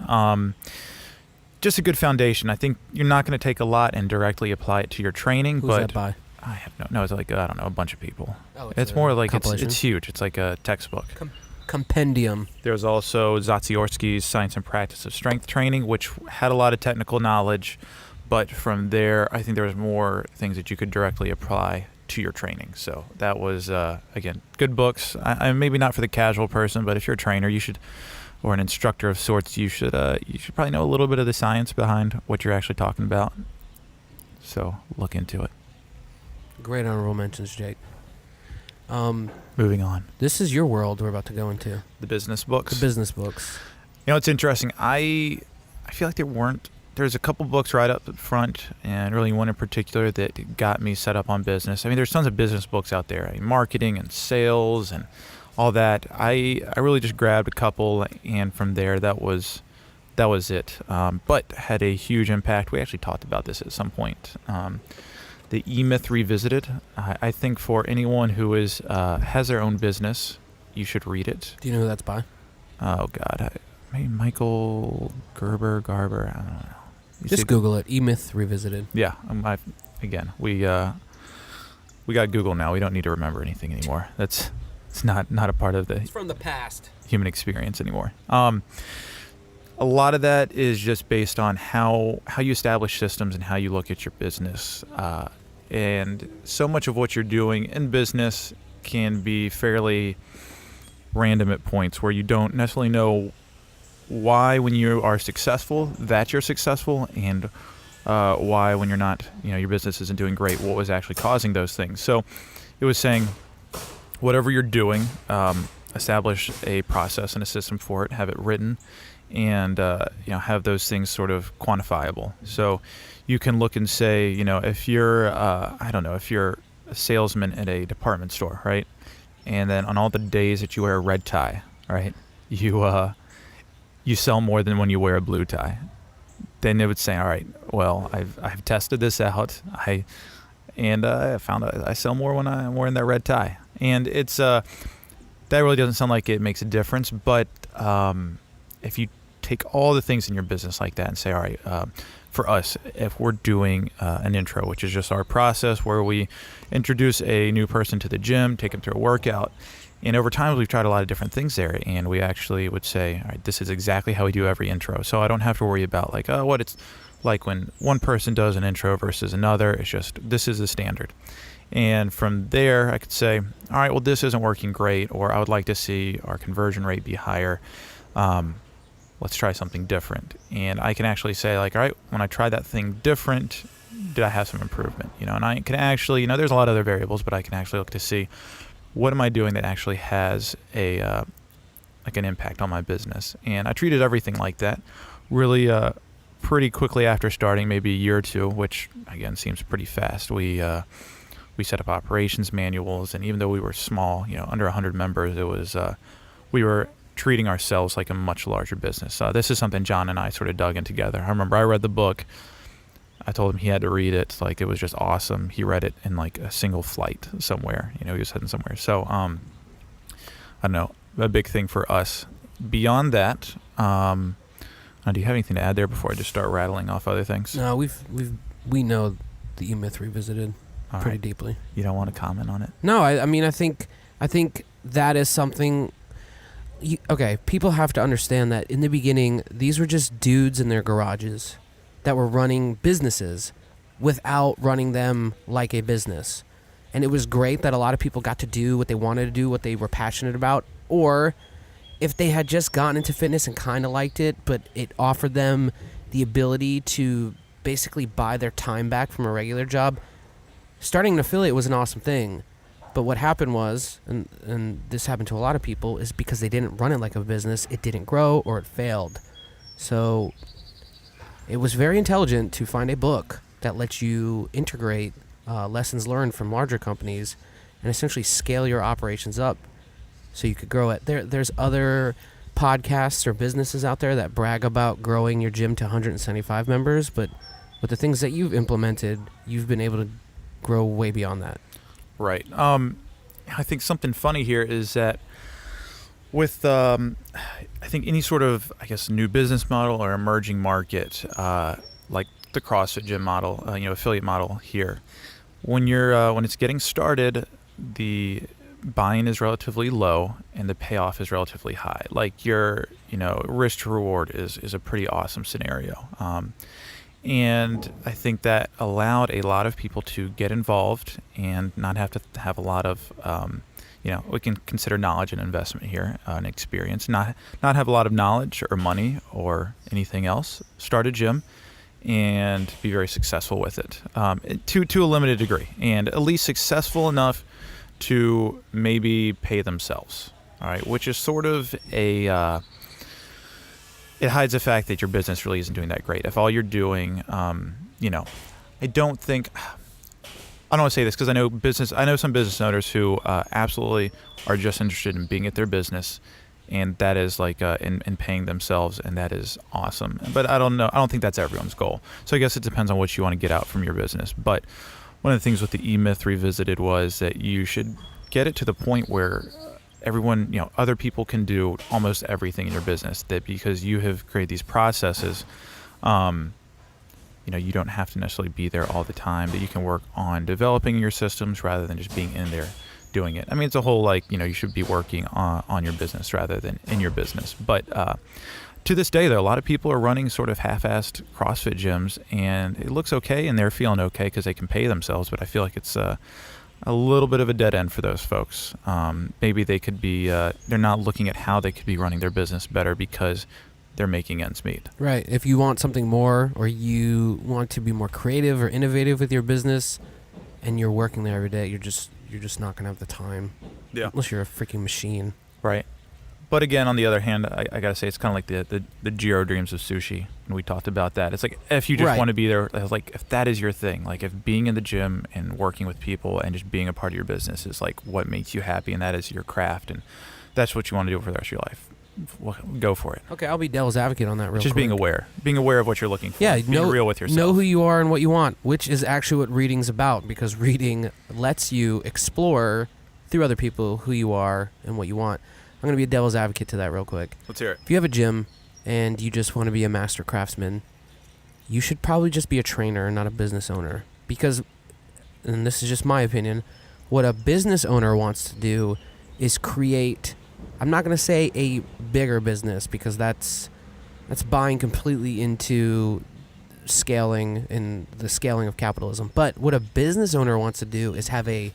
Speaker 2: Just a good foundation. I think you're not going to take a lot and directly apply it to your training.
Speaker 1: Who's that by?
Speaker 2: I have no. It's like, I don't know, a bunch of people.
Speaker 1: Oh,
Speaker 2: it's more like it's huge. It's like a textbook.
Speaker 1: Compendium.
Speaker 2: There's also Zatsiorski's Science and Practice of Strength Training, which had a lot of technical knowledge, but from there, I think there was more things that you could directly apply to your training. So that was, again, good books. I maybe not for the casual person, but if you're a trainer, you should, or an instructor of sorts, you should probably know a little bit of the science behind what you're actually talking about. So look into it.
Speaker 1: Great honorable mentions, Jake.
Speaker 2: Moving on.
Speaker 1: This is your world we're about to go into.
Speaker 2: The business books.
Speaker 1: The business books.
Speaker 2: You know, it's interesting. I feel like there's a couple books right up front, and really one in particular that got me set up on business. I mean, there's tons of business books out there, marketing and sales and all that. I really just grabbed a couple, and from there, that was it. But had a huge impact. We actually talked about this at some point. The E-Myth Revisited. I think for anyone who has their own business, you should read it.
Speaker 1: Do you know who that's by?
Speaker 2: Oh, God. Maybe Michael Garber. I don't know.
Speaker 1: Just Google it. E-Myth Revisited.
Speaker 2: Yeah. We got Google now. We don't need to remember anything anymore. It's not a part of
Speaker 1: It's from the past.
Speaker 2: Human experience anymore. A lot of that is just based on how you establish systems and how you look at your business. And so much of what you're doing in business can be fairly random at points where you don't necessarily know why when you are successful that you're successful, and why when you're not, your business isn't doing great, what was actually causing those things. So it was saying whatever you're doing, establish a process and a system for it, have it written, and have those things sort of quantifiable. So you can look and say, if you're if you're a salesman at a department store, right, and then on all the days that you wear a red tie, right, you sell more than when you wear a blue tie. Then it would say, all right, well, I've tested this out. I found out I sell more when I'm wearing that red tie. And it's that really doesn't sound like it makes a difference, but if you take all the things in your business like that and say, all right, for us, if we're doing an intro, which is just our process where we introduce a new person to the gym, take them through a workout, and over time we've tried a lot of different things there, and we actually would say, all right, this is exactly how we do every intro. So I don't have to worry about what it's like when one person does an intro versus another. It's just, this is the standard. And from there, I could say, all right, well, this isn't working great, or I would like to see our conversion rate be higher. Let's try something different. And I can actually say, all right, when I tried that thing different, did I have some improvement? And I can actually, there's a lot of other variables, but I can actually look to see, what am I doing that actually has an impact on my business? And I treated everything like that really pretty quickly after starting, maybe a year or two, which again seems pretty fast. We set up operations manuals, and even though we were small, under 100 members, it was we were treating ourselves like a much larger business. This is something John and I sort of dug in together. I remember I read the book. I told him he had to read it. It was just awesome. He read it in a single flight somewhere. He was heading somewhere. So, I don't know, a big thing for us. Beyond that, do you have anything to add there before I just start rattling off other things?
Speaker 1: No, we know the E-Myth Revisited pretty deeply.
Speaker 2: You don't want to comment on it?
Speaker 1: No, I think that is something. People have to understand that in the beginning, these were just dudes in their garages that were running businesses without running them like a business. And it was great that a lot of people got to do what they wanted to do, what they were passionate about Or if they had just gotten into fitness and kind of liked it, but it offered them the ability to basically buy their time back from a regular job, starting an affiliate was an awesome thing. But what happened was, and this happened to a lot of people, is because they didn't run it like a business, it didn't grow or it failed. So it was very intelligent to find a book that lets you integrate lessons learned from larger companies and essentially scale your operations up so you could grow it. There's other podcasts or businesses out there that brag about growing your gym to 175 members, but with the things that you've implemented, you've been able to grow way beyond that.
Speaker 2: Right. I think something funny here is that with, I think any sort of, new business model or emerging market, like the CrossFit gym model, affiliate model here, when it's getting started, the buy-in is relatively low and the payoff is relatively high. Like your, risk to reward is a pretty awesome scenario. And I think that allowed a lot of people to get involved and not have to have a lot of, we can consider knowledge and investment here, and experience, not have a lot of knowledge or money or anything else, start a gym and be very successful with it, to a limited degree, and at least successful enough to maybe pay themselves. All right, which is sort of it hides the fact that your business really isn't doing that great. If all you're doing, I don't want to say this because I know some business owners who absolutely are just interested in being at their business, and that is like in paying themselves, and that is awesome. But I don't think that's everyone's goal. So I guess it depends on what you want to get out from your business. But one of the things with the E-Myth Revisited was that you should get it to the point where everyone, other people can do almost everything in your business, that because you have created these processes, you don't have to necessarily be there all the time, that you can work on developing your systems rather than just being in there doing it. I mean, it's a whole, you should be working on your business rather than in your business. But to this day, though, a lot of people are running sort of half-assed CrossFit gyms, and it looks okay, and they're feeling okay because they can pay themselves, but I feel like it's a little bit of a dead end for those folks. Maybe they could be, they're not looking at how they could be running their business better because they're making ends meet.
Speaker 1: Right. If you want something more, or you want to be more creative or innovative with your business, and you're working there every day, you're just not gonna have the time.
Speaker 2: Yeah.
Speaker 1: Unless you're a freaking machine.
Speaker 2: Right. But again, on the other hand, I gotta say, it's kind of like the Jiro dreams of sushi, and we talked about that. It's like, if you just want to be there, like if that is your thing, like if being in the gym and working with people and just being a part of your business is like what makes you happy, and that is your craft, and that's what you want to do for the rest of your life, go for it.
Speaker 1: Okay, I'll be devil's advocate on that real quick.
Speaker 2: Being aware of what you're looking for.
Speaker 1: Yeah,
Speaker 2: being real with yourself.
Speaker 1: Know who you are and what you want, which is actually what reading's about, because reading lets you explore through other people who you are and what you want. I'm going to be a devil's advocate to that real quick.
Speaker 2: Let's hear it.
Speaker 1: If you have a gym and you just want to be a master craftsman, you should probably just be a trainer, not a business owner. Because, and this is just my opinion, what a business owner wants to do is create, I'm not going to say a bigger business, because that's buying completely into scaling and the scaling of capitalism. But what a business owner wants to do is have a...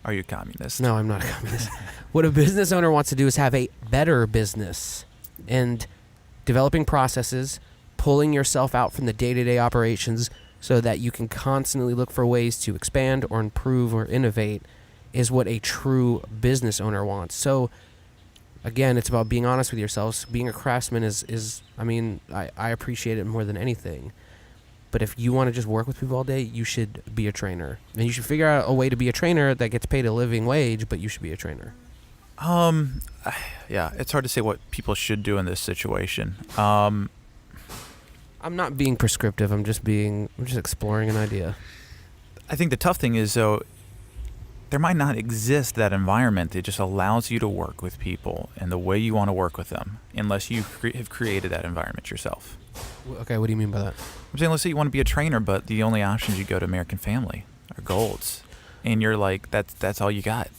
Speaker 2: Are you a communist?
Speaker 1: No, I'm not a communist. What a business owner wants to do is have a better business, and developing processes, pulling yourself out from the day-to-day operations so that you can constantly look for ways to expand or improve or innovate is what a true business owner wants. So again, it's about being honest with yourselves. Being a craftsman is I appreciate it more than anything. But if you want to just work with people all day, you should be a trainer. And you should figure out a way to be a trainer that gets paid a living wage, but you should be a trainer.
Speaker 2: Yeah, it's hard to say what people should do in this situation.
Speaker 1: I'm not being prescriptive. I'm just exploring an idea.
Speaker 2: I think the tough thing is, though, there might not exist that environment that just allows you to work with people and the way you want to work with them, unless you have created that environment yourself.
Speaker 1: Okay, what do you mean by that?
Speaker 2: I'm saying, let's say you want to be a trainer, but the only options you go to American Family or Gold's, and you're like, that's all you got.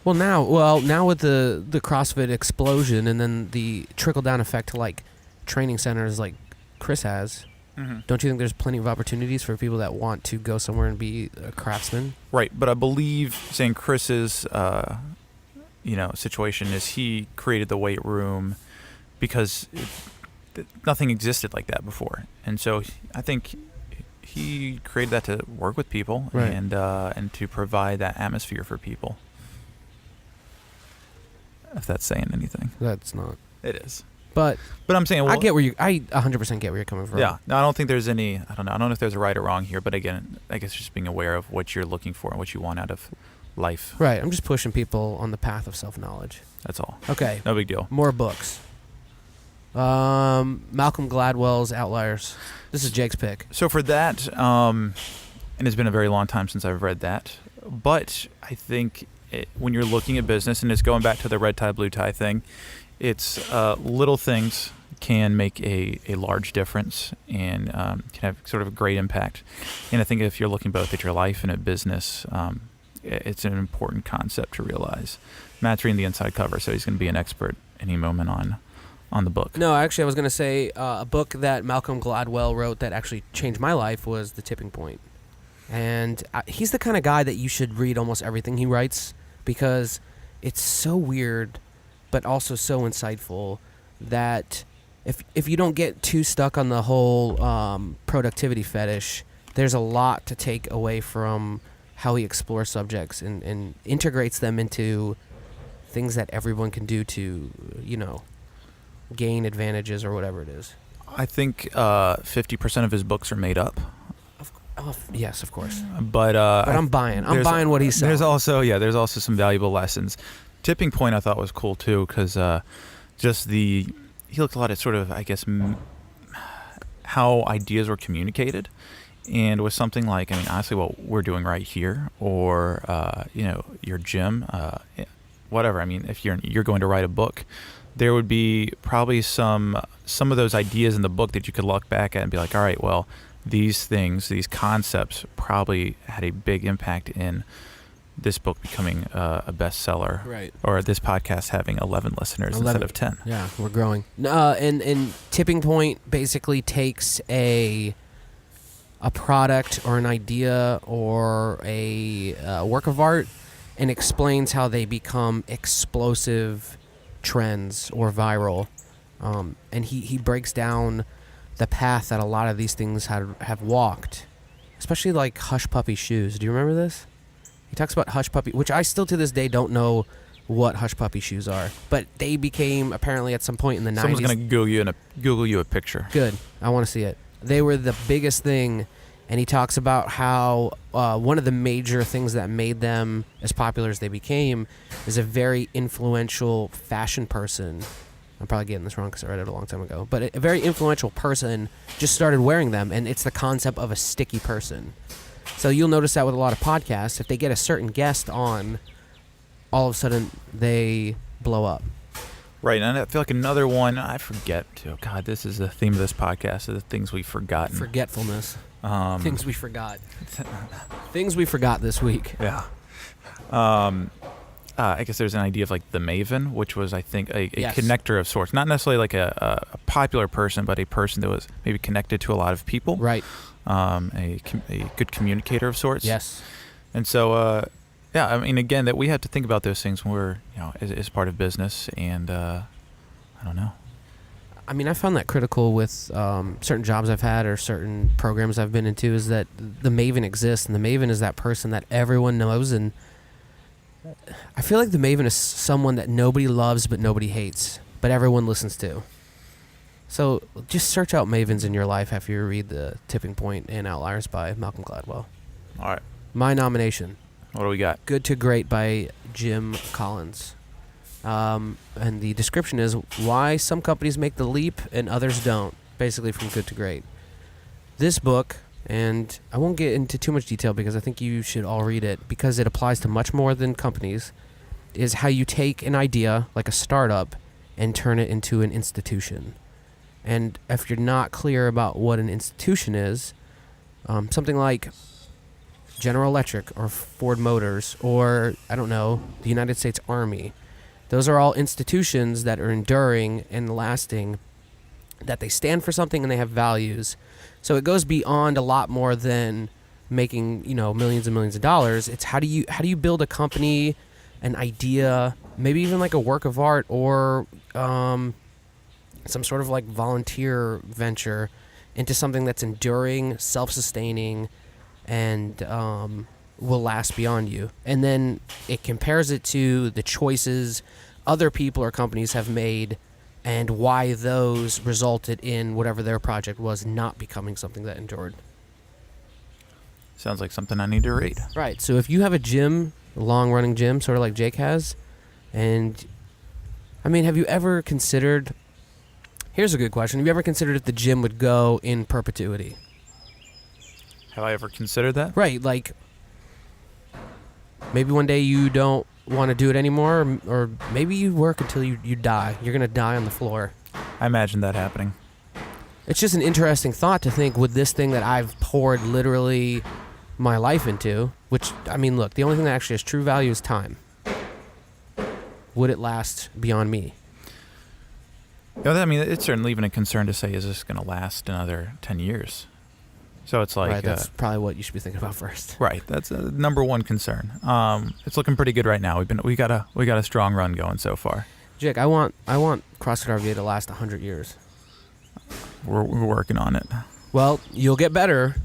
Speaker 1: Well, now with the CrossFit explosion, and then the trickle down effect to like training centers like Chris has, don't you think there's plenty of opportunities for people that want to go somewhere and be a craftsman?
Speaker 2: Right, but I believe saying Chris's situation is he created the weight room because nothing existed like that before. And so I think he created that to work with people,
Speaker 1: right,
Speaker 2: and to provide that atmosphere for people. If that's saying anything.
Speaker 1: That's not.
Speaker 2: It is.
Speaker 1: But
Speaker 2: I'm saying,
Speaker 1: I 100% get where you're coming from.
Speaker 2: Yeah. No, I don't think there's any, I don't know if there's a right or wrong here, but again, I guess just being aware of what you're looking for and what you want out of life.
Speaker 1: Right. I'm just pushing people on the path of self-knowledge.
Speaker 2: That's all.
Speaker 1: Okay.
Speaker 2: No big deal.
Speaker 1: More books. Malcolm Gladwell's Outliers. This is Jake's pick.
Speaker 2: So for that, and it's been a very long time since I've read that, but I think when you're looking at business, and it's going back to the red tie, blue tie thing, it's little things can make a large difference and can have sort of a great impact. And I think if you're looking both at your life and at business, it's an important concept to realize. Matt's reading the inside cover, so he's going to be an expert any moment on the book.
Speaker 1: No, actually, I was going to say a book that Malcolm Gladwell wrote that actually changed my life was The Tipping Point. And he's the kind of guy that you should read almost everything he writes because it's so weird but also so insightful that if you don't get too stuck on the whole productivity fetish, there's a lot to take away from how he explores subjects and integrates them into things that everyone can do to, gain advantages or whatever it is.
Speaker 2: I think 50% of his books are made up.
Speaker 1: Yes, of course.
Speaker 2: But
Speaker 1: I'm buying. I'm buying what he's saying.
Speaker 2: There's also some valuable lessons. Tipping Point I thought was cool too because he looked a lot at sort of, I guess, how ideas were communicated, and with something like, honestly, what we're doing right here, or your gym, whatever. If you're going to write a book, there would be probably some of those ideas in the book that you could look back at and be like, all right, well, these things, these concepts probably had a big impact in this book becoming a bestseller,
Speaker 1: right? Or
Speaker 2: this podcast having 11 listeners instead of 10.
Speaker 1: Yeah, we're growing. And Tipping Point basically takes a product or an idea or a work of art and explains how they become explosive trends or viral. And he breaks down the path that a lot of these things have walked, especially like Hush Puppy shoes. Do you remember this? He talks about Hush Puppy, which I still to this day don't know what Hush Puppy shoes are, but they became apparently at some point in the 90s.
Speaker 2: Someone's gonna Google you a picture.
Speaker 1: Good, I want to see it. They were the biggest thing, and he talks about how one of the major things that made them as popular as they became is a very influential fashion person. I'm probably getting this wrong because I read it a long time ago, but a very influential person just started wearing them, and it's the concept of a sticky person. So you'll notice that with a lot of podcasts, if they get a certain guest on, all of a sudden they blow up.
Speaker 2: Right, and I feel like another one, I forget too. God, this is the theme of this podcast, the things we've forgotten.
Speaker 1: Forgetfulness. Things we forgot. Things we forgot this week.
Speaker 2: Yeah. I guess there's an idea of like the Maven, which was, I think, a
Speaker 1: yes.
Speaker 2: connector of sorts. Not necessarily like a popular person, but a person that was maybe connected to a lot of people.
Speaker 1: Right.
Speaker 2: A good communicator of sorts.
Speaker 1: Yes.
Speaker 2: And so, again, that we have to think about those things when we're, as part of business. And I don't know.
Speaker 1: I found that critical with certain jobs I've had or certain programs I've been into is that the Maven exists, and the Maven is that person that everyone knows. And I feel like the Maven is someone that nobody loves but nobody hates, but everyone listens to. So just search out Mavens in your life after you read The Tipping Point and Outliers by Malcolm Gladwell.
Speaker 2: All right.
Speaker 1: My nomination.
Speaker 2: What do we got?
Speaker 1: Good to Great by Jim Collins. And the description is why some companies make the leap and others don't, basically from good to great. This book, and I won't get into too much detail because I think you should all read it because it applies to much more than companies, is how you take an idea, like a startup, and turn it into an institution. And if you're not clear about what an institution is, something like General Electric or Ford Motors or, I don't know, the United States Army, those are all institutions that are enduring and lasting, that they stand for something and they have values. So it goes beyond a lot more than making, millions and millions of dollars. It's how do you build a company, an idea, maybe even like a work of art or some sort of like volunteer venture into something that's enduring, self-sustaining, and will last beyond you. And then it compares it to the choices other people or companies have made and why those resulted in whatever their project was not becoming something that endured.
Speaker 2: Sounds like something I need to read.
Speaker 1: Right. So if you have a gym, a long-running gym, sort of like Jake has, and, I mean, have you ever considered... Here's a good question. Have you ever considered if the gym would go in perpetuity?
Speaker 2: Have I ever considered that?
Speaker 1: Right, like, maybe one day you don't want to do it anymore, or maybe you work until you die. You're going to die on the floor.
Speaker 2: I imagine that happening.
Speaker 1: It's just an interesting thought to think, would this thing that I've poured literally my life into, which, I mean, look, the only thing that actually has true value is time. Would it last beyond me?
Speaker 2: Yeah, I mean, it's certainly even a concern to say, is this going to last another 10 years? So it's like...
Speaker 1: Right, that's probably what you should be thinking about first.
Speaker 2: Right, that's a number one concern. It's looking pretty good right now. We got a strong run going so far.
Speaker 1: Jake, I want CrossFit RVA to last 100 years.
Speaker 2: We're working on it.
Speaker 1: Well, you'll get better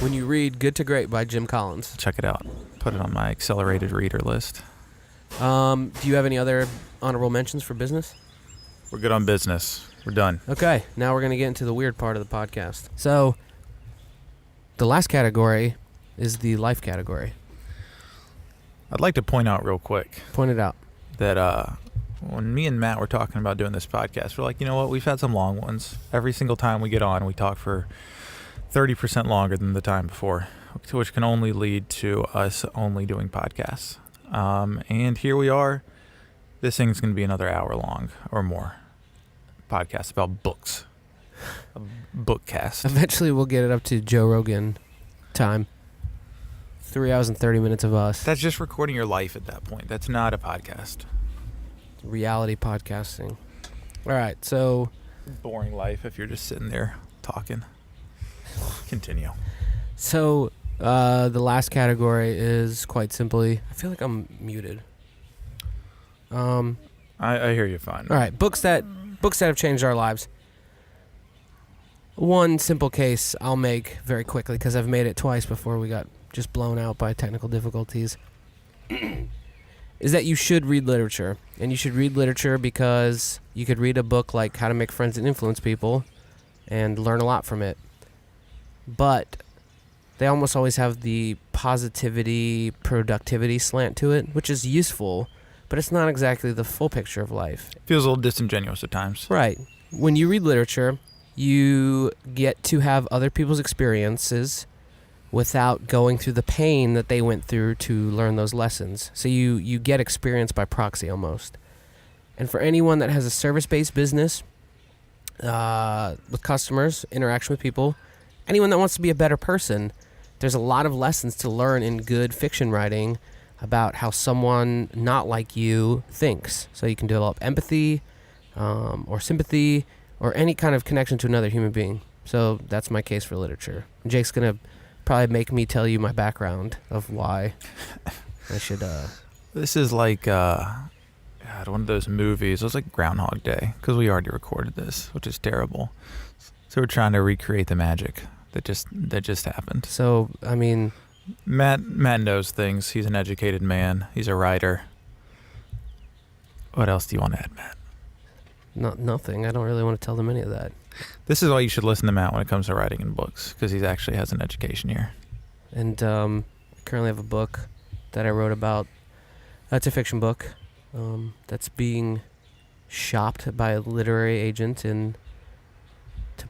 Speaker 1: when you read Good to Great by Jim Collins.
Speaker 2: Check it out. Put it on my accelerated reader list.
Speaker 1: Do you have any other honorable mentions for business?
Speaker 2: We're good on business. We're done.
Speaker 1: Okay, now we're going to get into the weird part of the podcast. So, the last category is the life category.
Speaker 2: I'd like to point out real quick
Speaker 1: Point it out.
Speaker 2: that when me and Matt were talking about doing this podcast, we're like, you know what? We've had some long ones. Every single time we get on, we talk for 30% longer than the time before, which can only lead to us only doing podcasts. And here we are. This thing's going to be another hour long or more. Podcast about books. A bookcast.
Speaker 1: Eventually we'll get it up to Joe Rogan time. 3 hours and 30 minutes of us.
Speaker 2: That's just recording your life at that point. That's not a podcast.
Speaker 1: Reality podcasting. All right, so...
Speaker 2: Boring life if you're just sitting there talking. Continue.
Speaker 1: So, the last category is quite simply... I feel like I'm muted.
Speaker 2: I hear you fine.
Speaker 1: All right, books that have changed our lives. One simple case I'll make very quickly because I've made it twice before we got just blown out by technical difficulties. Is that you should read literature. And you should read literature because you could read a book like How to Make Friends and Influence People and learn a lot from it. But they almost always have the positivity, productivity slant to it, which is useful, but it's not exactly the full picture of life.
Speaker 2: Feels a little disingenuous at times.
Speaker 1: Right. When you read literature, you get to have other people's experiences without going through the pain that they went through to learn those lessons. So you get experience by proxy almost. And for anyone that has a service-based business with customers, interaction with people, anyone that wants to be a better person, there's a lot of lessons to learn in good fiction writing about how someone not like you thinks. So you can develop empathy or sympathy or any kind of connection to another human being. So that's my case for literature. Jake's going to probably make me tell you my background of why I should...
Speaker 2: This is like God, one of those movies. It was like Groundhog Day because we already recorded this, which is terrible. So we're trying to recreate the magic that just happened.
Speaker 1: So, I mean...
Speaker 2: Matt knows things. He's an educated man. He's a writer. What else do you want to add, Matt?
Speaker 1: Nothing. I don't really want to tell them any of that.
Speaker 2: This is why you should listen to Matt when it comes to writing in books, because he actually has an education here.
Speaker 1: And I currently have a book that I wrote about. It's a fiction book that's being shopped by a literary agent to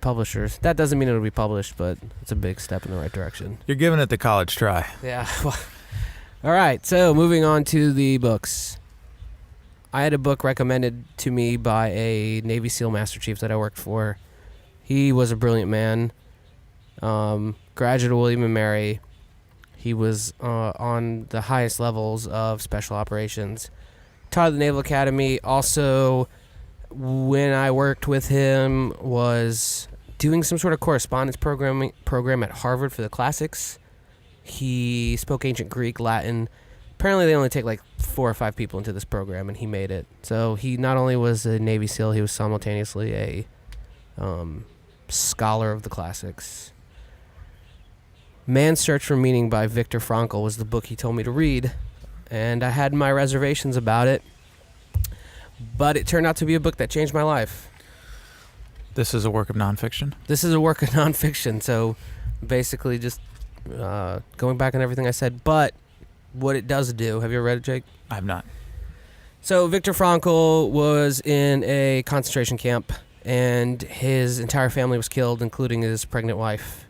Speaker 1: publishers. That doesn't mean it'll be published, but it's a big step in the right direction.
Speaker 2: You're giving it the college try.
Speaker 1: Yeah. All right, so moving on to the books. I had a book recommended to me by a Navy SEAL Master Chief that I worked for. He was a brilliant man. Graduate of William & Mary. He was on the highest levels of special operations. Taught at the Naval Academy. Also, when I worked with him, was doing some sort of correspondence program at Harvard for the classics. He spoke ancient Greek, Latin, apparently they only take like 4 or 5 people into this program, and he made it. So he not only was a Navy SEAL, he was simultaneously a scholar of the classics. Man's Search for Meaning by Viktor Frankl was the book he told me to read, and I had my reservations about it, but it turned out to be a book that changed my life.
Speaker 2: This is a work of nonfiction?
Speaker 1: This is a work of nonfiction, so basically just going back on everything I said, but what it does do. Have you ever read it, Jake?
Speaker 2: I have not.
Speaker 1: So Viktor Frankl was in a concentration camp, and his entire family was killed, including his pregnant wife,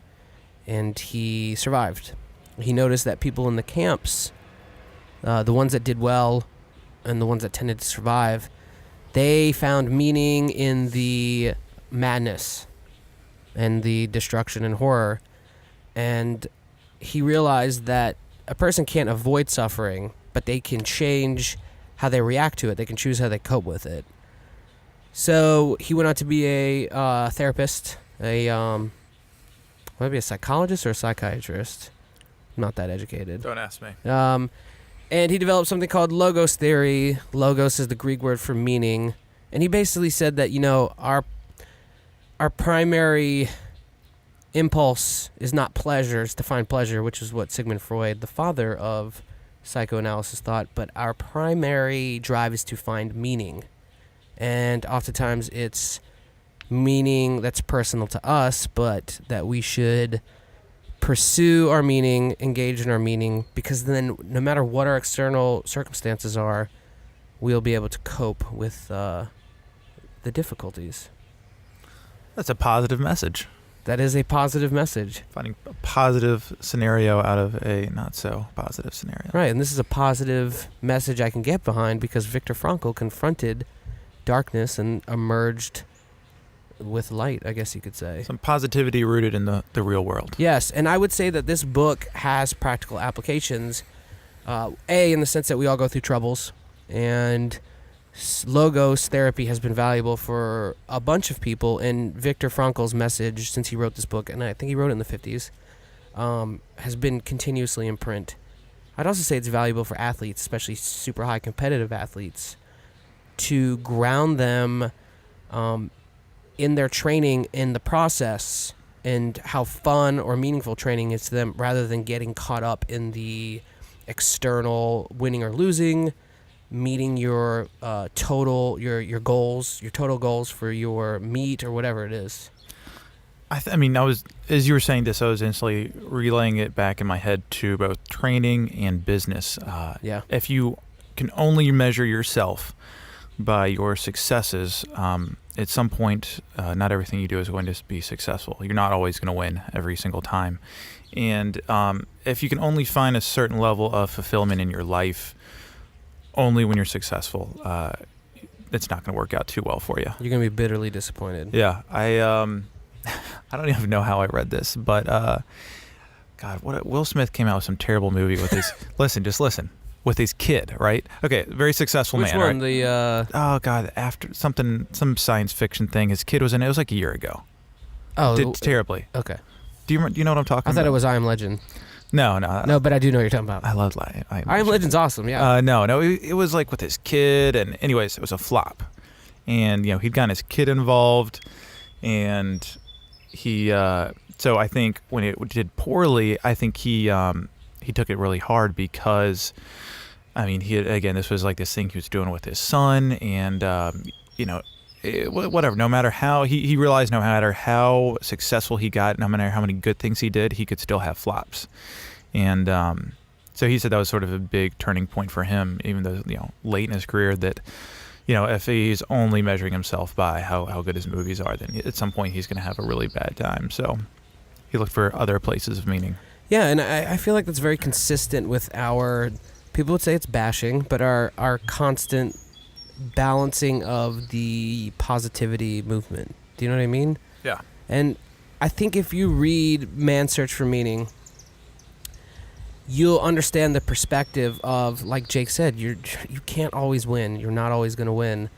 Speaker 1: and he survived. He noticed that people in the camps, the ones that did well and the ones that tended to survive, they found meaning in the madness and the destruction and horror. And he realized that a person can't avoid suffering, but they can change how they react to it. They can choose how they cope with it. So he went on to be a therapist, maybe a psychologist or a psychiatrist. I'm not that educated.
Speaker 2: Don't ask me.
Speaker 1: And he developed something called logos theory. Logos is the Greek word for meaning. And he basically said that, our primary impulse is not pleasure, it's to find pleasure, which is what Sigmund Freud, the father of psychoanalysis, thought. But our primary drive is to find meaning. And oftentimes it's meaning that's personal to us, but that we should pursue our meaning, engage in our meaning, because then no matter what our external circumstances are, we'll be able to cope with the difficulties.
Speaker 2: That's a positive message.
Speaker 1: That is a positive message.
Speaker 2: Finding a positive scenario out of a not so positive scenario.
Speaker 1: Right, and this is a positive message I can get behind because Viktor Frankl confronted darkness and emerged with light, I guess you could say.
Speaker 2: Some positivity rooted in the real world.
Speaker 1: Yes, and I would say that this book has practical applications. In the sense that we all go through troubles, and logos therapy has been valuable for a bunch of people, and Viktor Frankl's message, since he wrote this book, and I think he wrote it in the 50s, has been continuously in print. I'd also say it's valuable for athletes, especially super high competitive athletes, to ground them in their training, in the process, and how fun or meaningful training is to them, rather than getting caught up in the external winning or losing, meeting your total goals for your meet or whatever it is.
Speaker 2: I was, as you were saying this, I was instantly relaying it back in my head to both training and business.
Speaker 1: Yeah.
Speaker 2: If you can only measure yourself by your successes, at some point, not everything you do is going to be successful. You're not always going to win every single time. And if you can only find a certain level of fulfillment in your life only when you're successful, it's not going to work out too well for you.
Speaker 1: You're going to be bitterly disappointed.
Speaker 2: Yeah. I don't even know how I read this, but Will Smith came out with some terrible movie with his listen, with his kid, right? Okay, very successful
Speaker 1: Which
Speaker 2: man.
Speaker 1: one?
Speaker 2: Right? Oh God, after some science fiction thing, his kid was in it. It was like a year ago.
Speaker 1: Oh,
Speaker 2: did terribly.
Speaker 1: Okay.
Speaker 2: Do you know what I'm talking about?
Speaker 1: I thought it was I Am Legend.
Speaker 2: No,
Speaker 1: but I do know what you're talking about.
Speaker 2: I love I
Speaker 1: Am Legend's awesome. Yeah.
Speaker 2: No, it was like with his kid, and anyways, it was a flop, and he'd gotten his kid involved, and he. So I think when it did poorly, I think he took it really hard because, this was like this thing he was doing with his son, and whatever. No matter how he realized, no matter how successful he got, no matter how many good things he did, he could still have flops, and so he said that was sort of a big turning point for him, even though late in his career, that if he's only measuring himself by how good his movies are, then at some point he's going to have a really bad time. So he looked for other places of meaning.
Speaker 1: Yeah, and I feel like that's very consistent with our, people would say it's bashing, but our constant balancing of the positivity movement. Do you know what I mean?
Speaker 2: Yeah.
Speaker 1: And I think if you read Man's Search for Meaning, you'll understand the perspective of, like Jake said, you can't always win. You're not always going to win.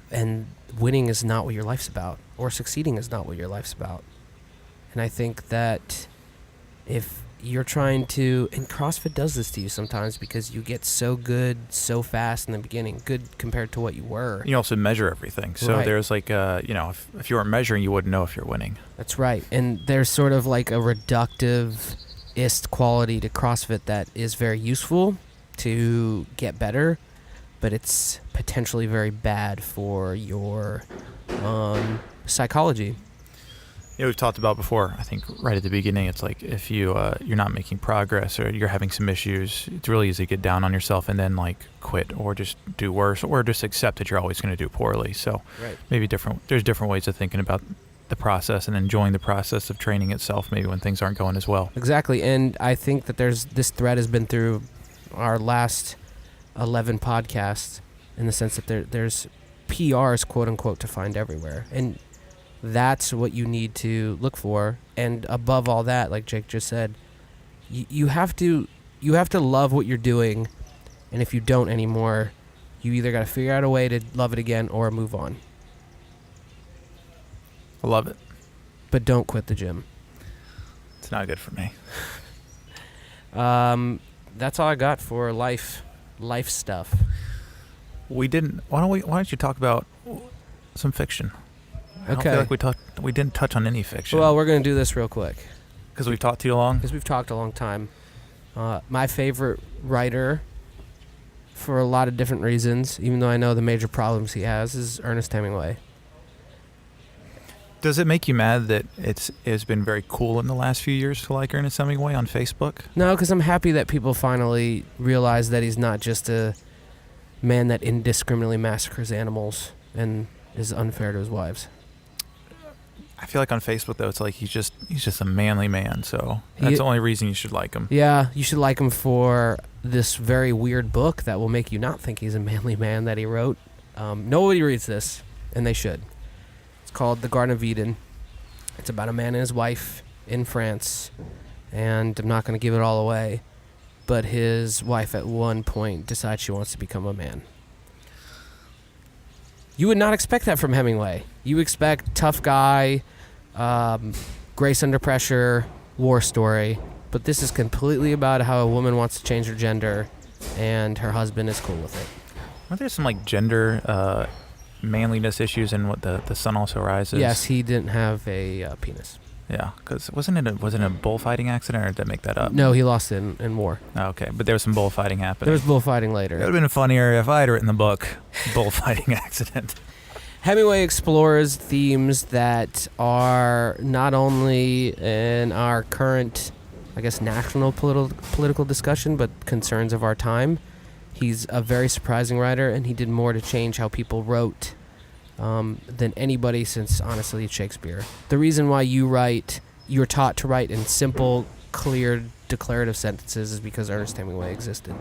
Speaker 1: And winning is not what your life's about, or succeeding is not what your life's about. And I think that if you're trying to, and CrossFit does this to you sometimes because you get so good so fast in the beginning, good compared to what you were.
Speaker 2: You also measure everything. So
Speaker 1: Right.
Speaker 2: there's like, if you weren't measuring, you wouldn't know if you're winning.
Speaker 1: That's right. And there's sort of like a reductivist quality to CrossFit that is very useful to get better, but it's potentially very bad for your psychology.
Speaker 2: We've talked about before, I think right at the beginning, it's like if you're not making progress or you're having some issues, it's really easy to get down on yourself and then like quit or just do worse or just accept that you're always going to do poorly. So
Speaker 1: Right.
Speaker 2: maybe there's different ways of thinking about the process and enjoying the process of training itself maybe when things aren't going as well.
Speaker 1: Exactly. And I think that this thread has been through our last 11 podcasts in the sense that there's PRs, quote unquote, to find everywhere. And that's what you need to look for. And above all that, like Jake just said, you have to love what you're doing. And if you don't anymore, you either got to figure out a way to love it again or move on.
Speaker 2: I love it.
Speaker 1: But don't quit the gym.
Speaker 2: It's not good for me.
Speaker 1: That's all I got for life stuff.
Speaker 2: Why don't you talk about some fiction? I don't
Speaker 1: Okay.
Speaker 2: feel like we didn't touch on any fiction.
Speaker 1: Well, we're going to do this real quick.
Speaker 2: Because we've talked too long?
Speaker 1: Because we've talked a long time. My favorite writer, for a lot of different reasons, even though I know the major problems he has, is Ernest Hemingway.
Speaker 2: Does it make you mad that it's been very cool in the last few years to like Ernest Hemingway on Facebook?
Speaker 1: No, because I'm happy that people finally realize that he's not just a man that indiscriminately massacres animals and is unfair to his wives.
Speaker 2: I feel like on Facebook though, it's like he's just a manly man. So that's the only reason you should like him.
Speaker 1: Yeah, you should like him for this very weird book that will make you not think he's a manly man that he wrote. Nobody reads this, and they should. It's called The Garden of Eden. It's about a man and his wife in France, and I'm not going to give it all away, but his wife at one point decides she wants to become a man. You would not expect that from Hemingway. You expect tough guy, grace under pressure, war story. But this is completely about how a woman wants to change her gender, and her husband is cool with it.
Speaker 2: Aren't there some like gender manliness issues in what the Sun Also Rises?
Speaker 1: Yes, he didn't have a penis.
Speaker 2: Yeah, because wasn't it a bullfighting accident, or did I make that up?
Speaker 1: No, he lost it in war.
Speaker 2: Oh, okay, but there was some bullfighting happening.
Speaker 1: There was bullfighting later.
Speaker 2: It would have been funnier if I had written the book, Bullfighting Accident.
Speaker 1: Hemingway explores themes that are not only in our current, I guess, national political discussion, but concerns of our time. He's a very surprising writer, and he did more to change how people wrote than anybody since, honestly, Shakespeare. The reason why you're taught to write in simple, clear, declarative sentences is because Ernest Hemingway existed.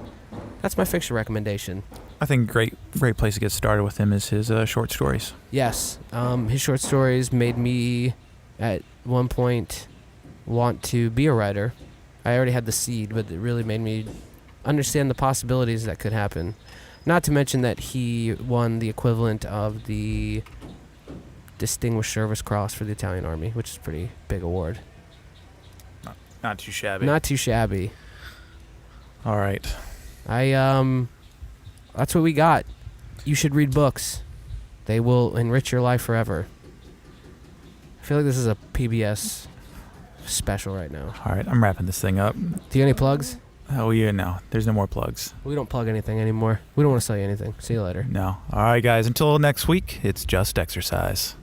Speaker 1: That's my fiction recommendation.
Speaker 2: I think great place to get started with him is his short stories.
Speaker 1: Yes, his short stories made me, at one point, want to be a writer. I already had the seed, but it really made me understand the possibilities that could happen. Not to mention that he won the equivalent of the Distinguished Service Cross for the Italian Army, which is a pretty big award.
Speaker 2: Not too shabby.
Speaker 1: Not too shabby.
Speaker 2: All right.
Speaker 1: That's what we got. You should read books. They will enrich your life forever. I feel like this is a PBS special right now.
Speaker 2: All right, I'm wrapping this thing up.
Speaker 1: Do you have any plugs?
Speaker 2: Oh, yeah, no. There's no more plugs.
Speaker 1: We don't plug anything anymore. We don't want to sell you anything. See you later.
Speaker 2: No. All right, guys. Until next week, it's just exercise.